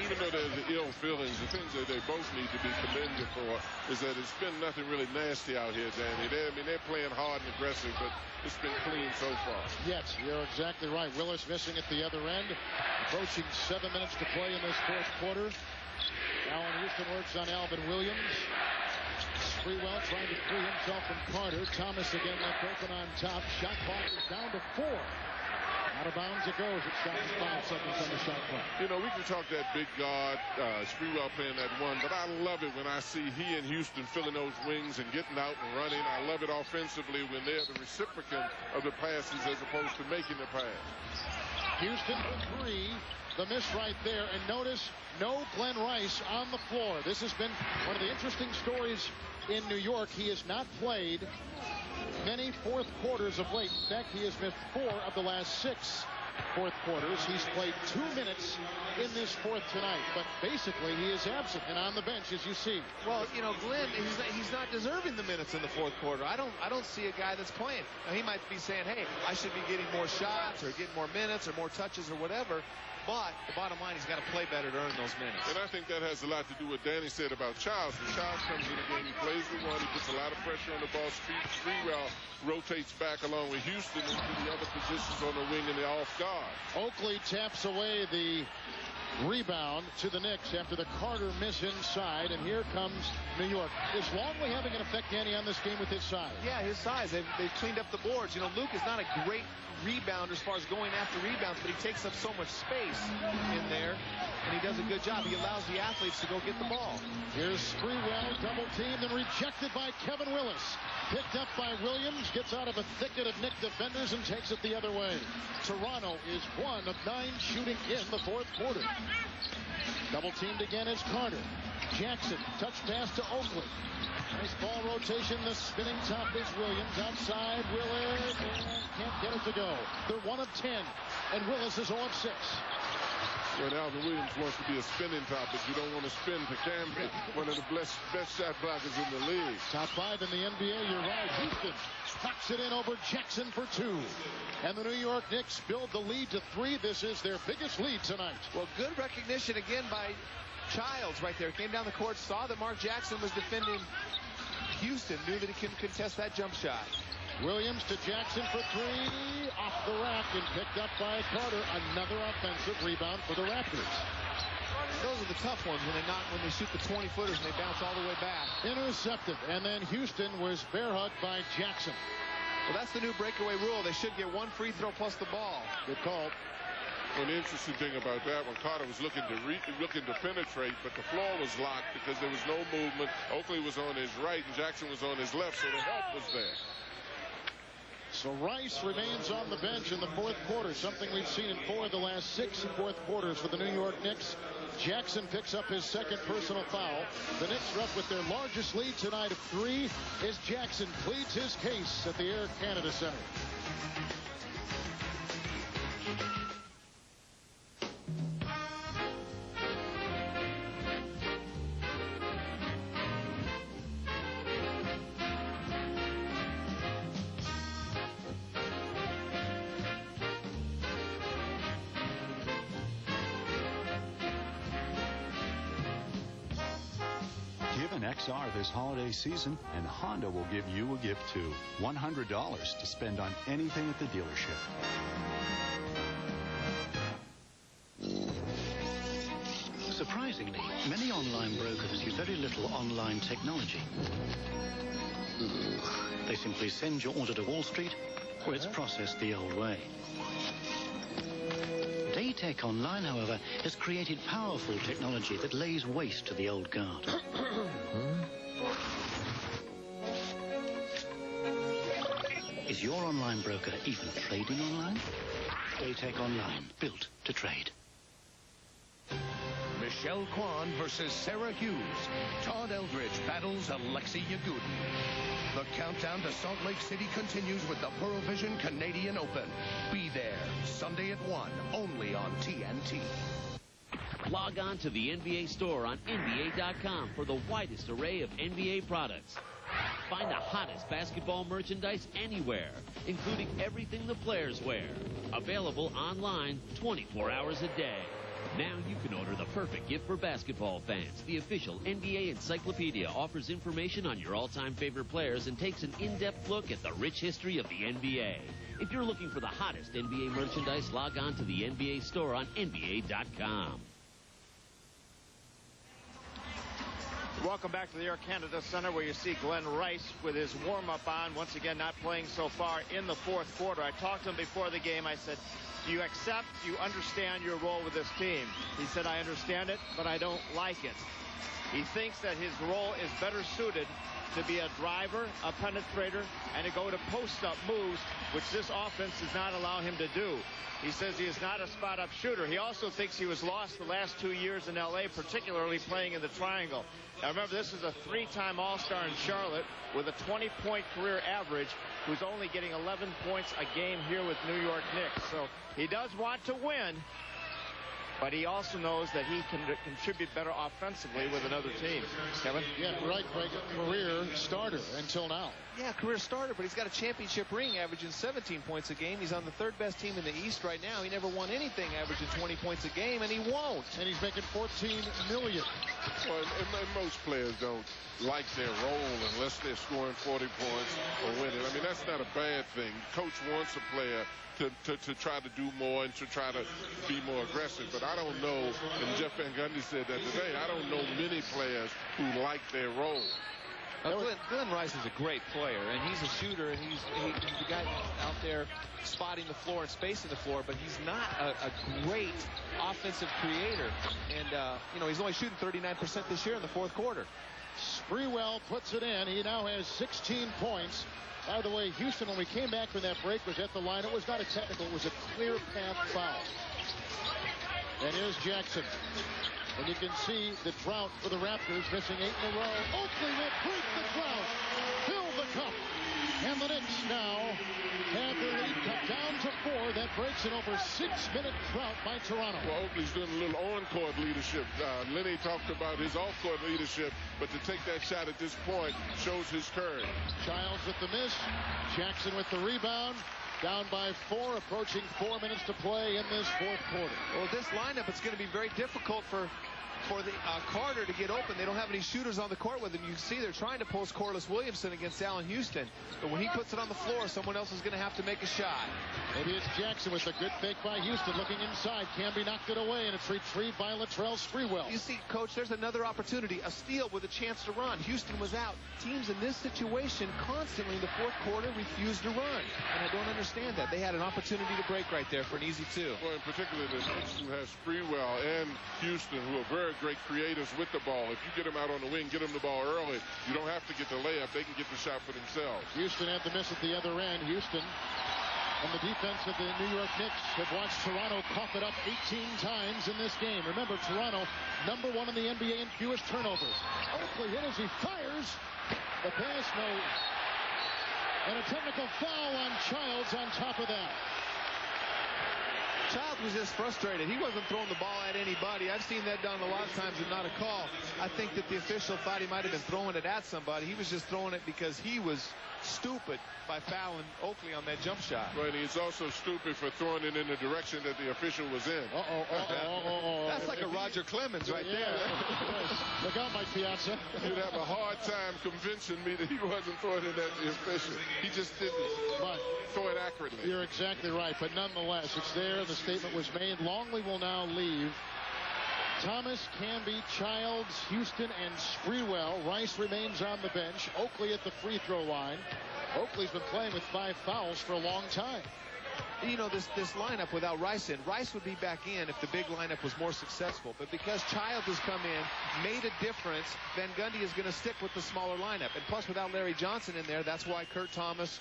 Even though there's ill feelings, the things that they both need to be commended for is that it's been nothing really nasty out here, Danny. They're playing hard and aggressive, but it's been clean so far. Yes, you're exactly right. Willis missing at the other end. Approaching 7 minutes to play in this fourth quarter. Allen Houston works on Alvin Williams. Sprewell trying to free himself from Carter. Thomas again left open on top. Shot clock is down to 4. Out of bounds it goes. It stops 5 seconds on the shot clock. You know, we can talk that big guard, Sprewell playing that one, but I love it when I see he and Houston filling those wings and getting out and running. I love it offensively when they're the recipient of the passes as opposed to making the pass. Houston for 3. The miss right there. And notice no Glenn Rice on the floor. This has been one of the interesting stories in New York. He has not played many fourth quarters of late. In fact, he has missed 4 of the last 6 fourth quarters. He's played 2 minutes in this fourth tonight, but basically he is absent and on the bench, as you see. Well, you know, Glenn, he's not deserving the minutes in the fourth quarter. I don't see a guy that's playing. Now, he might be saying, hey, I should be getting more shots or getting more minutes or more touches or whatever. But the bottom line, he's got to play better to earn those minutes. And I think that has a lot to do with what Danny said about Charles. When Charles comes in the game, he plays the one, he puts a lot of pressure on the ball. Sprewell rotates back along with Houston into the other positions on the wing and the off guard. Oakley taps away the rebound to the Knicks after the Carter miss inside, and here comes New York. Is Longley having an effect, Danny, on this game with his size? Yeah, his size. They've cleaned up the boards. You know, Luke is not a great rebounder as far as going after rebounds, but he takes up so much space in there, and he does a good job. He allows the athletes to go get the ball. Here's Sprewell, double teamed and rejected by Kevin Willis. Picked up by Williams, gets out of a thicket of Knick defenders and takes it the other way. Toronto is 1 of 9 shooting in the fourth quarter. Double teamed again is Carter. Jackson, touch pass to Oakley. Nice ball rotation. The spinning top is Williams. Outside, Willis can't get it to go. They're 1 of 10, and Willis is 0 of 6. When Alvin Williams wants to be a spinning top, but you don't want to spin to Camden, one of the best shot blockers in the league. Top 5 in the NBA, you're right. Houston knocks it in over Jackson for 2. And the New York Knicks build the lead to 3. This is their biggest lead tonight. Well, good recognition again by Childs right there. Came down the court, saw that Mark Jackson was defending Houston, knew that he couldn't contest that jump shot. Williams to Jackson for 3, off the rack and picked up by Carter. Another offensive rebound for the Raptors. Those are the tough ones when they shoot the 20-footers and they bounce all the way back. Intercepted, and then Houston was bear hugged by Jackson. Well, that's the new breakaway rule. They should get 1 free throw plus the ball. Good call. Well, the interesting thing about that, when Carter was looking to penetrate, but the floor was locked because there was no movement. Oakley was on his right and Jackson was on his left, so the help was there. So Rice remains on the bench in the fourth quarter, something we've seen in 4 of the last 6 fourth quarters for the New York Knicks. Jackson picks up his second personal foul. The Knicks are up with their largest lead tonight of 3 as Jackson pleads his case at the Air Canada Center. Give an XR this holiday season, and Honda will give you a gift too. $100 to spend on anything at the dealership. Surprisingly, many online brokers use very little online technology. They simply send your order to Wall Street, where it's processed the old way. Daytech Online, however, has created powerful technology that lays waste to the old guard. Is your online broker even trading online? Daytech Online, built to trade. Michelle Kwan versus Sarah Hughes. Todd Eldridge battles Alexei Yagudin. The countdown to Salt Lake City continues with the Pearl Vision Canadian Open. Be there Sunday at 1, only on TNT. Log on to the NBA store on NBA.com for the widest array of NBA products. Find the hottest basketball merchandise anywhere, including everything the players wear. Available online 24 hours a day. Now you can order the perfect gift for basketball fans. The official NBA Encyclopedia offers information on your all-time favorite players and takes an in-depth look at the rich history of the NBA. If you're looking for the hottest NBA merchandise, log on to the NBA store on NBA.com. Welcome back to the Air Canada Center, where you see Glenn Rice with his warm-up on. Once again, not playing so far in the fourth quarter. I talked to him before the game. I said, do you accept, do you understand your role with this team? He said, I understand it, but I don't like it. He thinks that his role is better suited to be a driver, a penetrator, and to go to post-up moves, which this offense does not allow him to do. He says he is not a spot-up shooter. He also thinks he was lost the last 2 years in L.A., particularly playing in the triangle. Now, remember, this is a 3-time All-Star in Charlotte with a 20-point career average, who's only getting 11 points a game here with New York Knicks. So he does want to win, but he also knows that he can contribute better offensively with another team. Kevin? Yeah, right, Craig. Career starter until now. Yeah, career starter, but he's got a championship ring averaging 17 points a game. He's on the third best team in the East right now. He never won anything averaging 20 points a game, and he won't. And he's making $14 million. Well, and most players don't like their role unless they're scoring 40 points or winning. I mean, that's not a bad thing. Coach wants a player to try to do more and to try to be more aggressive. But I don't know, and Jeff Van Gundy said that today, I don't know many players who like their role. Glenn Rice is a great player, and he's a shooter, and he's the guy out there spotting the floor and spacing the floor, but he's not a great offensive creator. And, you know, he's only shooting 39% this year in the fourth quarter. Sprewell puts it in. He now has 16 points. By the way, Houston, when we came back from that break, was at the line. It was not a technical. It was a clear path foul. And here's Jackson. And you can see the drought for the Raptors, missing 8 in a row. Oakley will break the drought, fill the cup. And the Knicks now have their lead cut down to 4. That breaks an over 6-minute drought by Toronto. Well, Oakley's doing a little on-court leadership. Lenny talked about his off-court leadership, but to take that shot at this point shows his courage. Childs with the miss. Jackson with the rebound. Down by 4, approaching 4 minutes to play in this fourth quarter. Well, this lineup, it's going to be very difficult for for the Carter to get open. They don't have any shooters on the court with him. You can see they're trying to post Corliss Williamson against Allen Houston. But when he puts it on the floor, someone else is going to have to make a shot. Maybe it's Jackson with a good fake by Houston. Looking inside. Canby knocked it away, and it's retrieved by Latrell Sprewell. You see, Coach, there's another opportunity. A steal with a chance to run. Houston was out. Teams in this situation constantly in the fourth quarter refused to run. And I don't understand that. They had an opportunity to break right there for an easy two. Well, in particular, the Knicks, who has Sprewell and Houston, who are very great creators with the ball. If you get them out on the wing, get them the ball early, you don't have to get the layup. They can get the shot for themselves. Houston had the miss at the other end. Houston and the defense of the New York Knicks have watched Toronto cough it up 18 times in this game. Remember, Toronto, #1 in the NBA in fewest turnovers. Oakley hit as he fires. The pass, no. And a technical foul on Childs on top of that. Childs was just frustrated. He wasn't throwing the ball at anybody. I've seen that done a lot of times and not a call. I think that the official thought he might have been throwing it at somebody. He was just throwing it because he was stupid by fouling Oakley on that jump shot. Right, he's also stupid for throwing it in the direction that the official was in. That's like a Roger Clemens right there. Look out, Mike Piazza. You'd have a hard time convincing me that he wasn't throwing it at the official. He just didn't throw it accurately. You're exactly right, but nonetheless, it's there. The statement was made. Longley will now leave. Thomas, Canby, Childs, Houston, and Sprewell. Rice remains on the bench. Oakley at the free throw line. Oakley's been playing with 5 fouls for a long time. You know, this lineup without Rice in, Rice would be back in if the big lineup was more successful. But because Childs has come in, made a difference, Van Gundy is going to stick with the smaller lineup. And plus, without Larry Johnson in there, that's why Kurt Thomas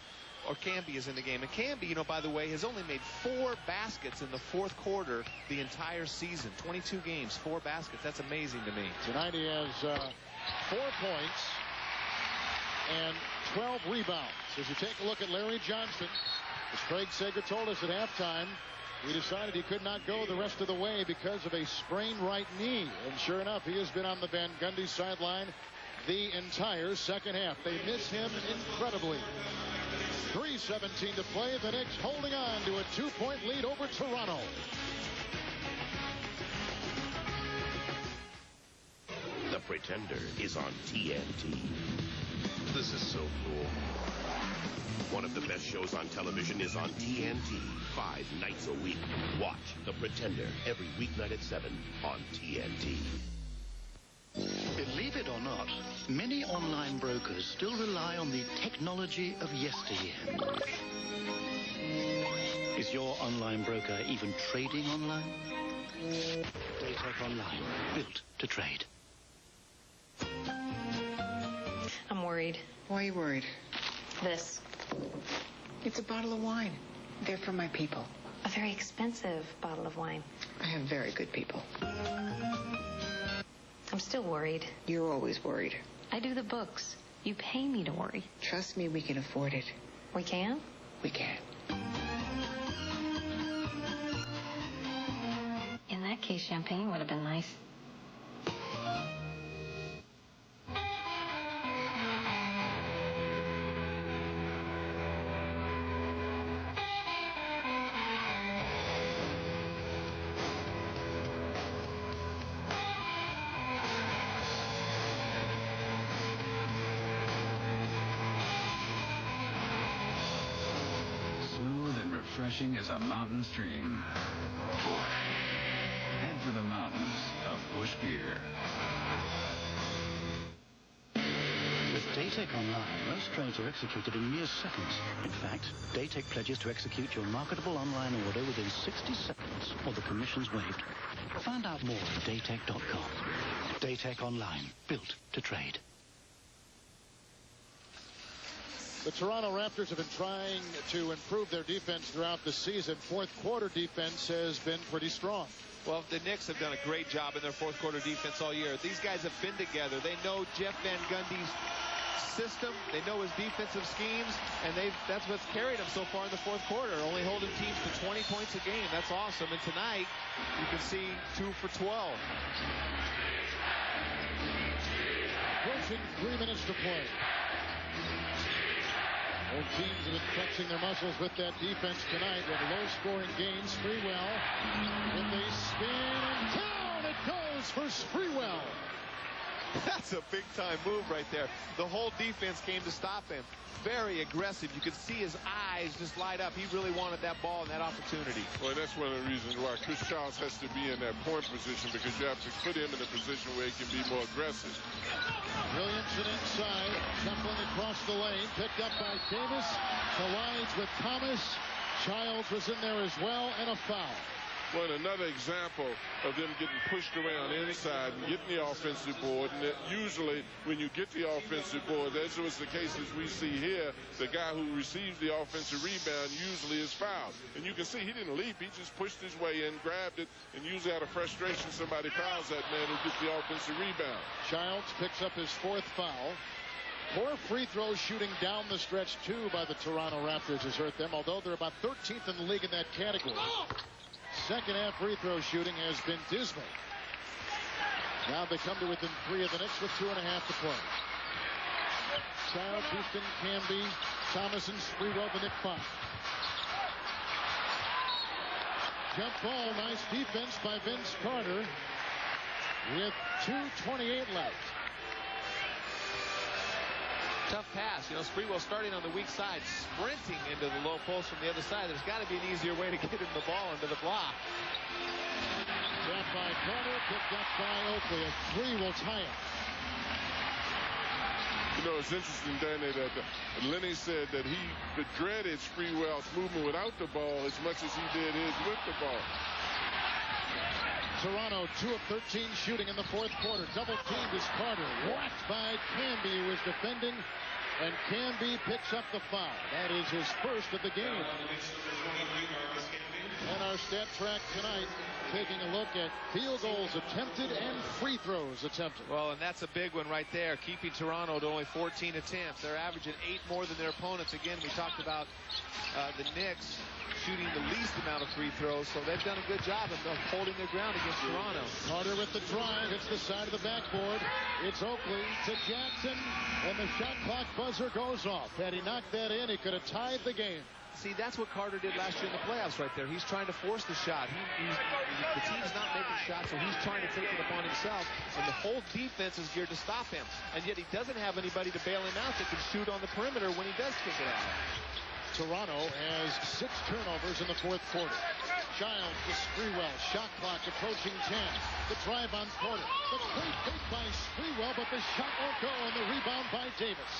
or Canby is in the game. And Canby, you know, by the way, has only made 4 baskets in the fourth quarter the entire season. 22 games, 4 baskets. That's amazing to me. Tonight he has 4 points and 12 rebounds. As you take a look at Larry Johnson, as Craig Sager told us at halftime, he decided he could not go the rest of the way because of a sprained right knee. And sure enough, he has been on the Van Gundy sideline the entire second half. They miss him incredibly. 3:17 to play. The Knicks holding on to a 2-point lead over Toronto. The Pretender is on TNT. This is so cool. One of the best shows on television is on TNT 5 nights a week. Watch The Pretender every weeknight at 7 on TNT. Believe it or not, many online brokers still rely on the technology of yesteryear. Is your online broker even trading online? Datec Online, built to trade. I'm worried. Why are you worried? This. It's a bottle of wine. They're for my people. A very expensive bottle of wine. I have very good people. I'm still worried. You're always worried. I do the books. You pay me to worry. Trust me, we can afford it. We can? We can. In that case, champagne would have been nice. Refreshing as a mountain stream. Head for the mountains of Busch Beer. With Datec Online, most trades are executed in mere seconds. In fact, Datec pledges to execute your marketable online order within 60 seconds, or the commission's waived. Find out more at Datec.com. Datec Online, built to trade. The Toronto Raptors have been trying to improve their defense throughout the season. Fourth quarter defense has been pretty strong. Well, the Knicks have done a great job in their fourth quarter defense all year. These guys have been together. They know Jeff Van Gundy's system. They know his defensive schemes, and that's what's carried them so far in the fourth quarter, only holding teams to 20 points a game. That's awesome. And tonight, you can see 2 for 12. Approaching 3 minutes to play. Both teams have been flexing their muscles with that defense tonight. We have a low-scoring game. Sprewell with a spin, and down it goes for Sprewell. That's a big-time move right there. The whole defense came to stop him. Very aggressive. You could see his eyes just light up. He really wanted that ball and that opportunity. Well, that's one of the reasons why Chris Childs has to be in that point position, because you have to put him in a position where he can be more aggressive. Williamson inside, shuffling across the lane, picked up by Davis, collides with Thomas. Childs was in there as well, and a foul. Well, another example of them getting pushed around inside and getting the offensive board. And usually when you get the offensive board, as was the case as we see here, the guy who receives the offensive rebound usually is fouled. And you can see he didn't leap. He just pushed his way in, grabbed it, and usually out of frustration, somebody fouls that man who gets the offensive rebound. Childs picks up his 4th foul. 4 free throws shooting down the stretch, 2 by the Toronto Raptors has hurt them, although they're about 13th in the league in that category. Second half free throw shooting has been dismal. Now they come to within 3 of the Knicks with 2.5 to play. Childs, Houston, Canby, Thomas, and Sprewell, the Knick 5. Jump ball, nice defense by Vince Carter with 2:28 left. Tough pass. You know, Sprewell starting on the weak side, sprinting into the low post from the other side. There's got to be an easier way to get him the ball into the block. Dropped by Carter, picked up by Oakley. A 3 will tie it. You know, it's interesting, Danny, that Lenny said that he dreaded Sprewell's movement without the ball as much as he did his with the ball. Toronto 2 of 13 shooting in the 4th quarter. Double teamed is Carter. Whacked by Canby, who is defending, and Canby picks up the foul. That is his first of the game. And our stat track tonight, taking a look at field goals attempted and free throws attempted. Well, and that's a big one right there, keeping Toronto to only 14 attempts. They're averaging 8 more than their opponents. Again, we talked about the Knicks shooting the least amount of free throws, so they've done a good job of holding their ground against Toronto. Carter with the drive, hits the side of the backboard. It's Oakley to Jackson, and the shot clock buzzer goes off. Had he knocked that in, he could have tied the game. See, that's what Carter did last year in the playoffs right there. He's trying to force the shot. The team's not making shots, so he's trying to take it upon himself, and the whole defense is geared to stop him. And yet he doesn't have anybody to bail him out that can shoot on the perimeter when he does kick it out. Toronto has 6 turnovers in the 4th quarter. Childs to Sprewell. Shot clock approaching 10. The drive on Porter. The great fake by Sprewell, but the shot won't go, and the rebound by Davis.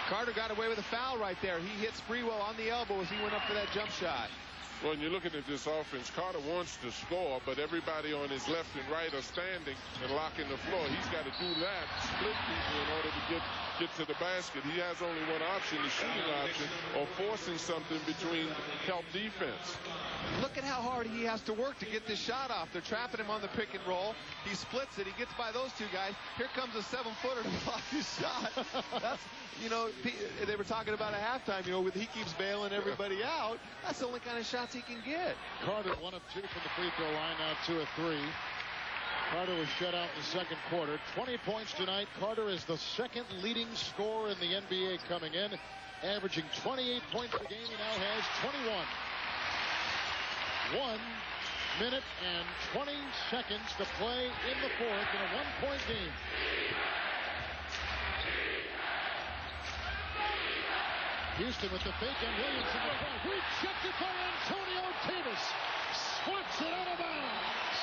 Carter got away with a foul right there. He hit Sprewell on the elbow as he went up for that jump shot. Well, when you're looking at this offense, Carter wants to score, but everybody on his left and right are standing and locking the floor. He's got to do that, split people in order to get to the basket. He has only one option, the shooting option, or forcing something between help defense. Look at how hard he has to work to get this shot off. They're trapping him on the pick and roll. He splits it. He gets by those 2 guys. Here comes a 7-footer to block his shot. That's, you know, they were talking about at halftime, you know, he keeps bailing everybody out. That's the only kind of shots he can get. Carter 1 of 2 from the free throw line, now 2 of 3. Carter was shut out in the 2nd quarter. 20 points tonight. Carter is the 2nd leading scorer in the NBA coming in, averaging 28 points a game. He now has 21. 1 minute and 20 seconds to play in the 4th in a 1-point game. Houston with the fake and Williamson. Rejected by Antonio Davis. Swats it out of bounds.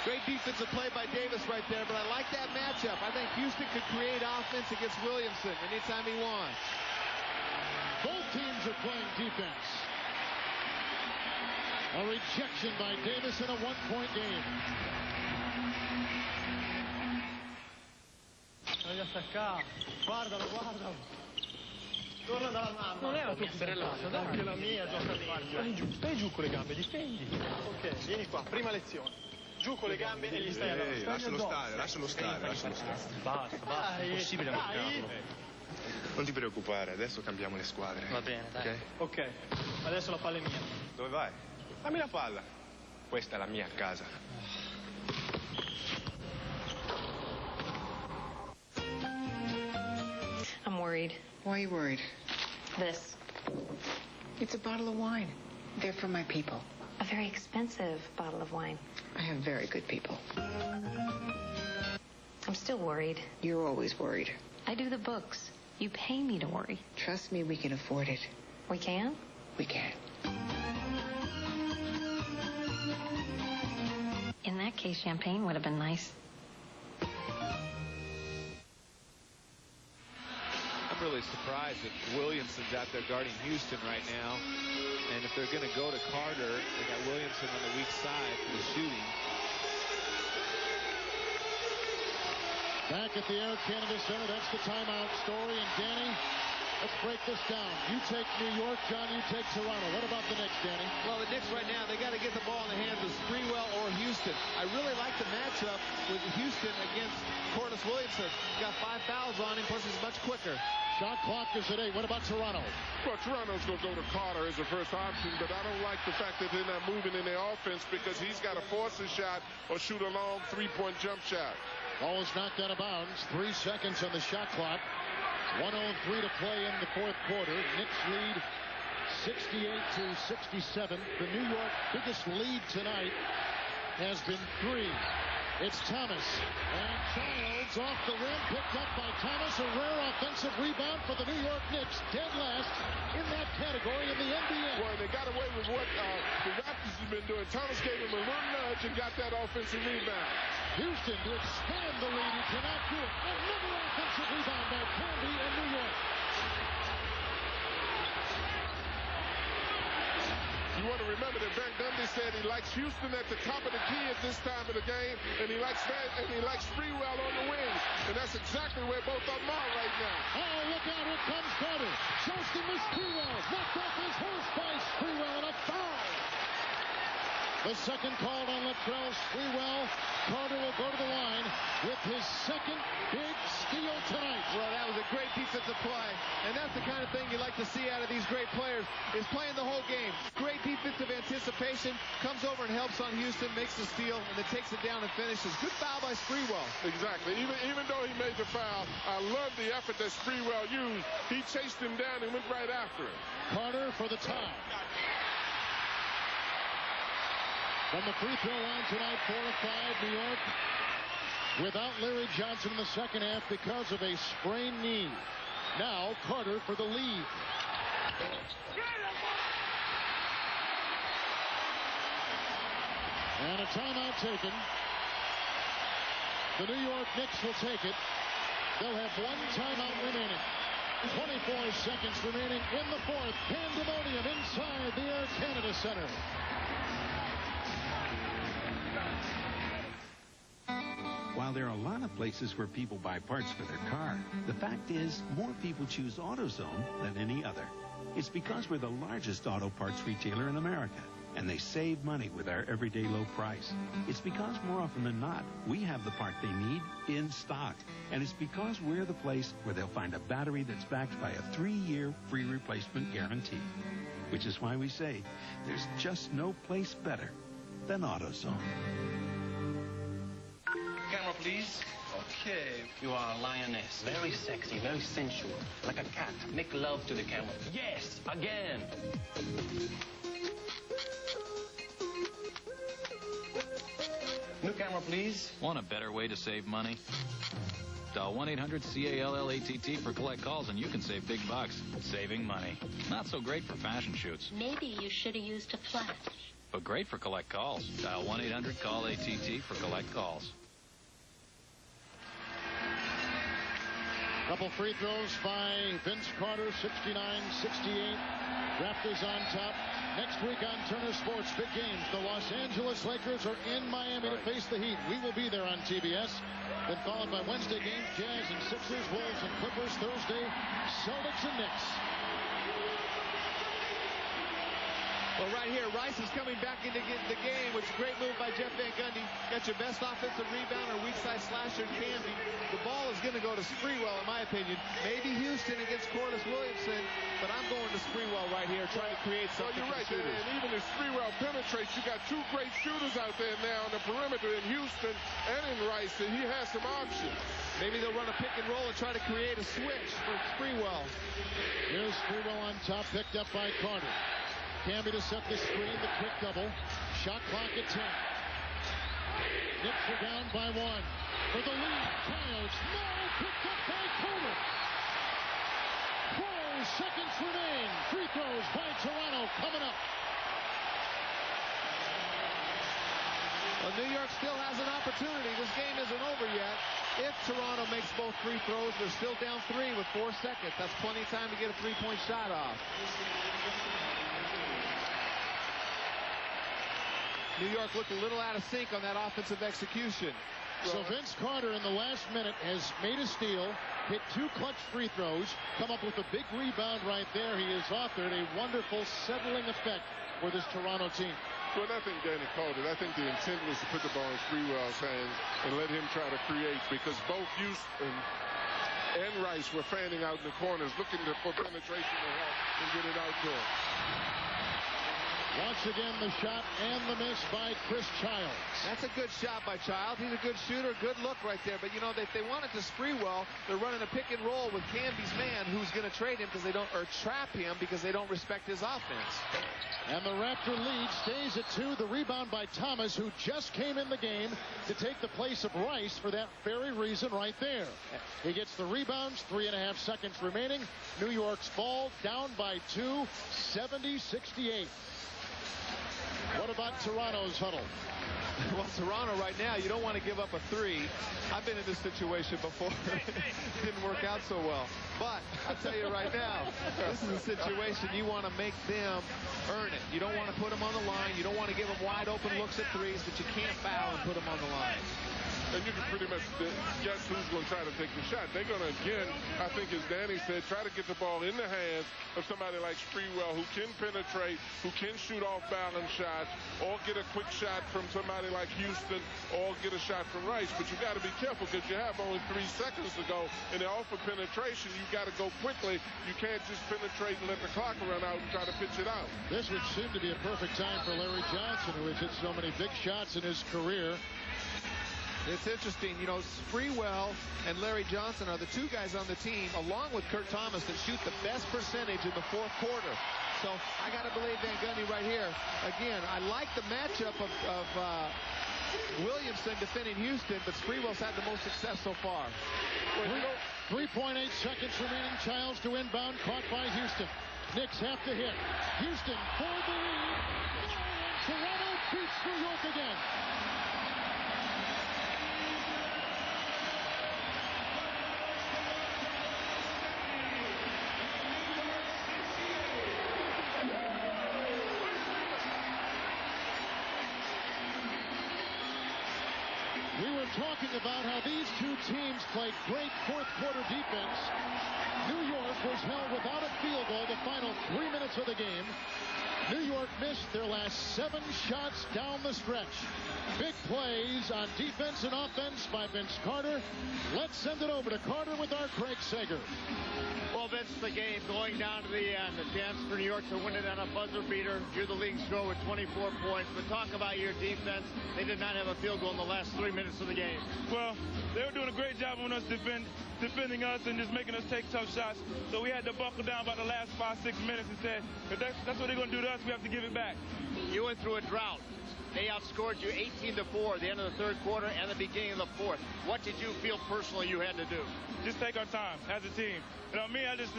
Great defensive play by Davis right there, but I like that matchup. I think Houston could create offense against Williamson anytime he wants. Both teams are playing defense. A rejection by Davis in a 1-point game. Voglio attaccare. Guardalo, guardalo. Torna dalla mamma. Non è la tua fidanzata, dai. Anche la mia gioca lì. Stai giù con le gambe, difendi. Ok, vieni qua, prima lezione. Giù con le gambe e gli stai addosso. Lascialo stare, lascialo stare, lascialo stare. Basta, è impossibile mancarlo. Non ti preoccupare, adesso cambiamo le squadre. Va bene, dai. Ok, adesso la palla è mia. Dove vai? Dammi la palla. Questa è la mia casa. I'm worried. Why are you worried? This. It's a bottle of wine. They're for my people. A very expensive bottle of wine. I have very good people. I'm still worried. You're always worried. I do the books. You pay me to worry. Trust me, we can afford it. We can? We can. In that case, champagne would have been nice. I'm really surprised that Williamson's out there guarding Houston right now. And if they're going to go to Carter, they got Williamson on the weak side for the shooting. Back at the Air Canada Center, that's the timeout story. And Danny, let's break this down. You take New York, John, you take Toronto. What about the Knicks, Danny? Well, the Knicks right now, they got to get the ball in the hands of Sprewell or Houston. I really like the matchup with Houston against Corliss Williamson. Got 5 fouls on him, plus he's much quicker. Shot clock is at 8. What about Toronto? Well, Toronto's going to go to Carter as a first option, but I don't like the fact that they're not moving in their offense because he's got to force a shot or shoot a long three-point jump shot. Ball is knocked out of bounds. 3 seconds on the shot clock. 1:03 to play in the fourth quarter. Knicks lead 68-67. The New York biggest lead tonight has been 3. It's Thomas. And Childs off the rim, picked up by Thomas. A rare offensive rebound for the New York Knicks. Dead last in that category in the NBA. Well, they got away with what the Raptors have been doing. Thomas gave him a little nudge and got that offensive rebound. Houston to expand the lead. He cannot do it. Another offensive rebound by Canby in New York. You want to remember that Van Gundy said he likes Houston at the top of the key at this time of the game, and he likes Sprewell on the wings, and that's exactly where both of them are right now. Oh, look out! Here comes Carter. Shostin with Sprewell. Knocked off his horse by Sprewell, and a foul. The second called on Latrell Sprewell. Carter will go to the line with his second big steal tonight. Well, that was a great defensive play. And that's the kind of thing you like to see out of these great players, is playing the whole game. Great defensive anticipation, comes over and helps on Houston, makes the steal, and then takes it down and finishes. Good foul by Sprewell. Exactly. Even though he made the foul, I love the effort that Sprewell used. He chased him down and went right after him. Carter for the tie. From the free throw line tonight, 4 of 5, New York without Larry Johnson in the second half because of a sprained knee. Now Carter for the lead. And a timeout taken. The New York Knicks will take it. They'll have 1 timeout remaining. 24 seconds remaining in the fourth. Pandemonium inside the Air Canada Center. While there are a lot of places where people buy parts for their car, the fact is more people choose AutoZone than any other. It's because we're the largest auto parts retailer in America, and they save money with our everyday low price. It's because more often than not, we have the part they need in stock. And it's because we're the place where they'll find a battery that's backed by a 3-year free replacement guarantee. Which is why we say there's just no place better than AutoZone. Camera, please. Okay. You are a lioness. Very sexy, very sensual. Like a cat. Make love to the camera. Yes, again. New camera, please. Want a better way to save money? Dial 1-800-CALLATT for collect calls, and you can save big bucks. Saving money. Not so great for fashion shoots, Maybe you should have used a flash. but great for collect calls. Dial 1-800-CALL-ATT for collect calls. Couple free throws by Vince Carter, 69-68. Raptors on top. Next week on Turner Sports, big games. The Los Angeles Lakers are in Miami to face the Heat. We will be there on TBS. Then followed by Wednesday games, Jazz and Sixers, Wolves and Clippers. Thursday, Celtics and Knicks. Well, right here, Rice is coming back into the game, which is a great move by Jeff Van Gundy. Got your best offensive rebounder, weak side slasher, and Canby. The ball is going to go to Sprewell, in my opinion. Maybe Houston against Corliss Williamson, but I'm going to Sprewell right here, trying to create something. Well, you're right, and even if Sprewell penetrates, you got two great shooters out there now on the perimeter in Houston and in Rice, and he has some options. Maybe they'll run a pick and roll and try to create a switch for Sprewell. Here's Sprewell on top, picked up by Carter. Canby to set the screen, the quick double. Shot clock at 10. Knicks are down by 1. For the lead, Childs. No, picked up by Carter. 4 seconds remain. Free throws by Toronto coming up. Well, New York still has an opportunity. This game isn't over yet. If Toronto makes both free throws, they're still down 3 with 4 seconds. That's plenty of time to get a three-point shot off. New York looked a little out of sync on that offensive execution. So Vince Carter in the last minute has made a steal, hit 2 clutch free throws, come up with a big rebound right there. He has authored a wonderful settling effect for this Toronto team. Well, I think Danny called it. I think the intent was to put the ball in Sprewell's hands and let him try to create, because both Houston and Rice were fanning out in the corners, looking for penetration to help and get it out there. Once again, the shot and the miss by Chris Childs. That's a good shot by Childs. He's a good shooter. Good look right there. But, you know, if they want it to Sprewell, they're running a pick and roll with Canby's man, who's going to trade him because they don't, or trap him because they don't respect his offense. And the Raptor lead stays at 2. The rebound by Thomas, who just came in the game to take the place of Rice for that very reason right there. He gets the rebounds, 3.5 seconds remaining. New York's ball down by 2, 70-68. What about Toronto's huddle? Well, Toronto right now, you don't want to give up a 3. I've been in this situation before. It didn't work out so well. But I'll tell you right now, this is a situation you want to make them earn it. You don't want to put them on the line. You don't want to give them wide open looks at threes, but you can't foul and put them on the line. And you can pretty much guess who's going to try to take the shot. They're going to, again, I think as Danny said, try to get the ball in the hands of somebody like Sprewell, who can penetrate, who can shoot off balance shots, or get a quick shot from somebody like Houston, or get a shot from Rice. But you got to be careful, because you have only 3 seconds to go. And they offer penetration. You got to go quickly. You can't just penetrate and let the clock run out and try to pitch it out. This would seem to be a perfect time for Larry Johnson, who has hit so many big shots in his career. It's interesting, you know, Sprewell and Larry Johnson are the 2 guys on the team, along with Kurt Thomas, that shoot the best percentage in the 4th quarter. So I got to believe Van Gundy right here. Again, I like the matchup of Williamson defending Houston, but Sprewell's had the most success so far. 3.8 seconds remaining. Childs to inbound, caught by Houston. Knicks have to hit. Houston for the lead. And Toronto beats New York again. We were talking about how these 2 teams played great 4th quarter defense. New York was held without a field goal the final 3 minutes of the game. New York missed their last 7 shots down the stretch. Big plays on defense and offense by Vince Carter. Let's send it over to Carter with our Craig Sager. Well, Vince, the game going down to the end. A chance for New York to win it on a buzzer beater. You're the league score with 24 points. But talk about your defense. They did not have a field goal in the last 3 minutes of the game. Well, they were doing a great job on us defending us and just making us take tough shots. So we had to buckle down about the last 5-6 minutes and said, if that's what they're going to do to us, we have to give it back. You went through a drought. They outscored you 18-4 at the end of the 3rd quarter and the beginning of the 4th. What did you feel personally you had to do? Just take our time as a team. You know, me, I just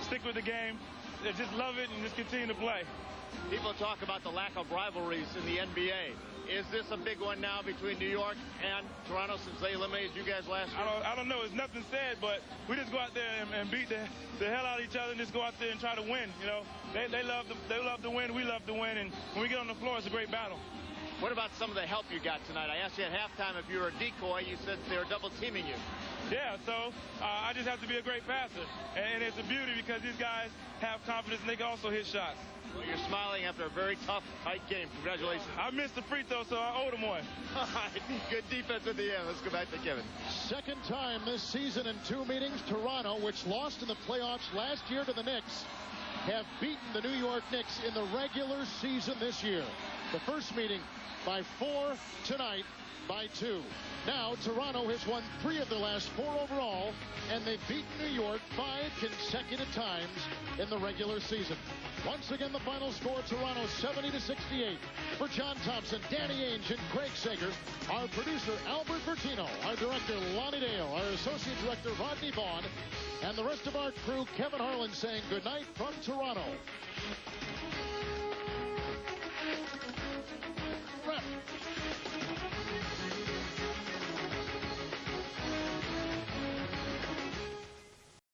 stick with the game, just love it, and just continue to play. People talk about the lack of rivalries in the NBA. Is this a big one now between New York and Toronto since they eliminated you guys last year? I don't know. It's nothing said, but we just go out there and beat the hell out of each other and just go out there and try to win. You know, they love to win. We love to win. And when we get on the floor, it's a great battle. What about some of the help you got tonight? I asked you at halftime if you were a decoy. You said they were double teaming you. Yeah, so I just have to be a great passer. And it's a beauty because these guys have confidence and they can also hit shots. Well, you're smiling after a very tough, tight game. Congratulations. I missed the free throw, so I owed him one. Good defense at the end. Let's go back to Kevin. Second time this season in 2 meetings, Toronto, which lost in the playoffs last year to the Knicks, have beaten the New York Knicks in the regular season this year. The first meeting by 4, tonight by 2. Now Toronto has won 3 of their last 4 overall, and they've beaten New York 5 consecutive times in the regular season. Once again, the final score, Toronto 70-68. For John Thompson, Danny Ainge, and Craig Sager, our producer Albert Bertino, our director Lonnie Dale, our associate director Rodney Vaughn, and the rest of our crew, Kevin Harlan, saying goodnight from Toronto. Ref.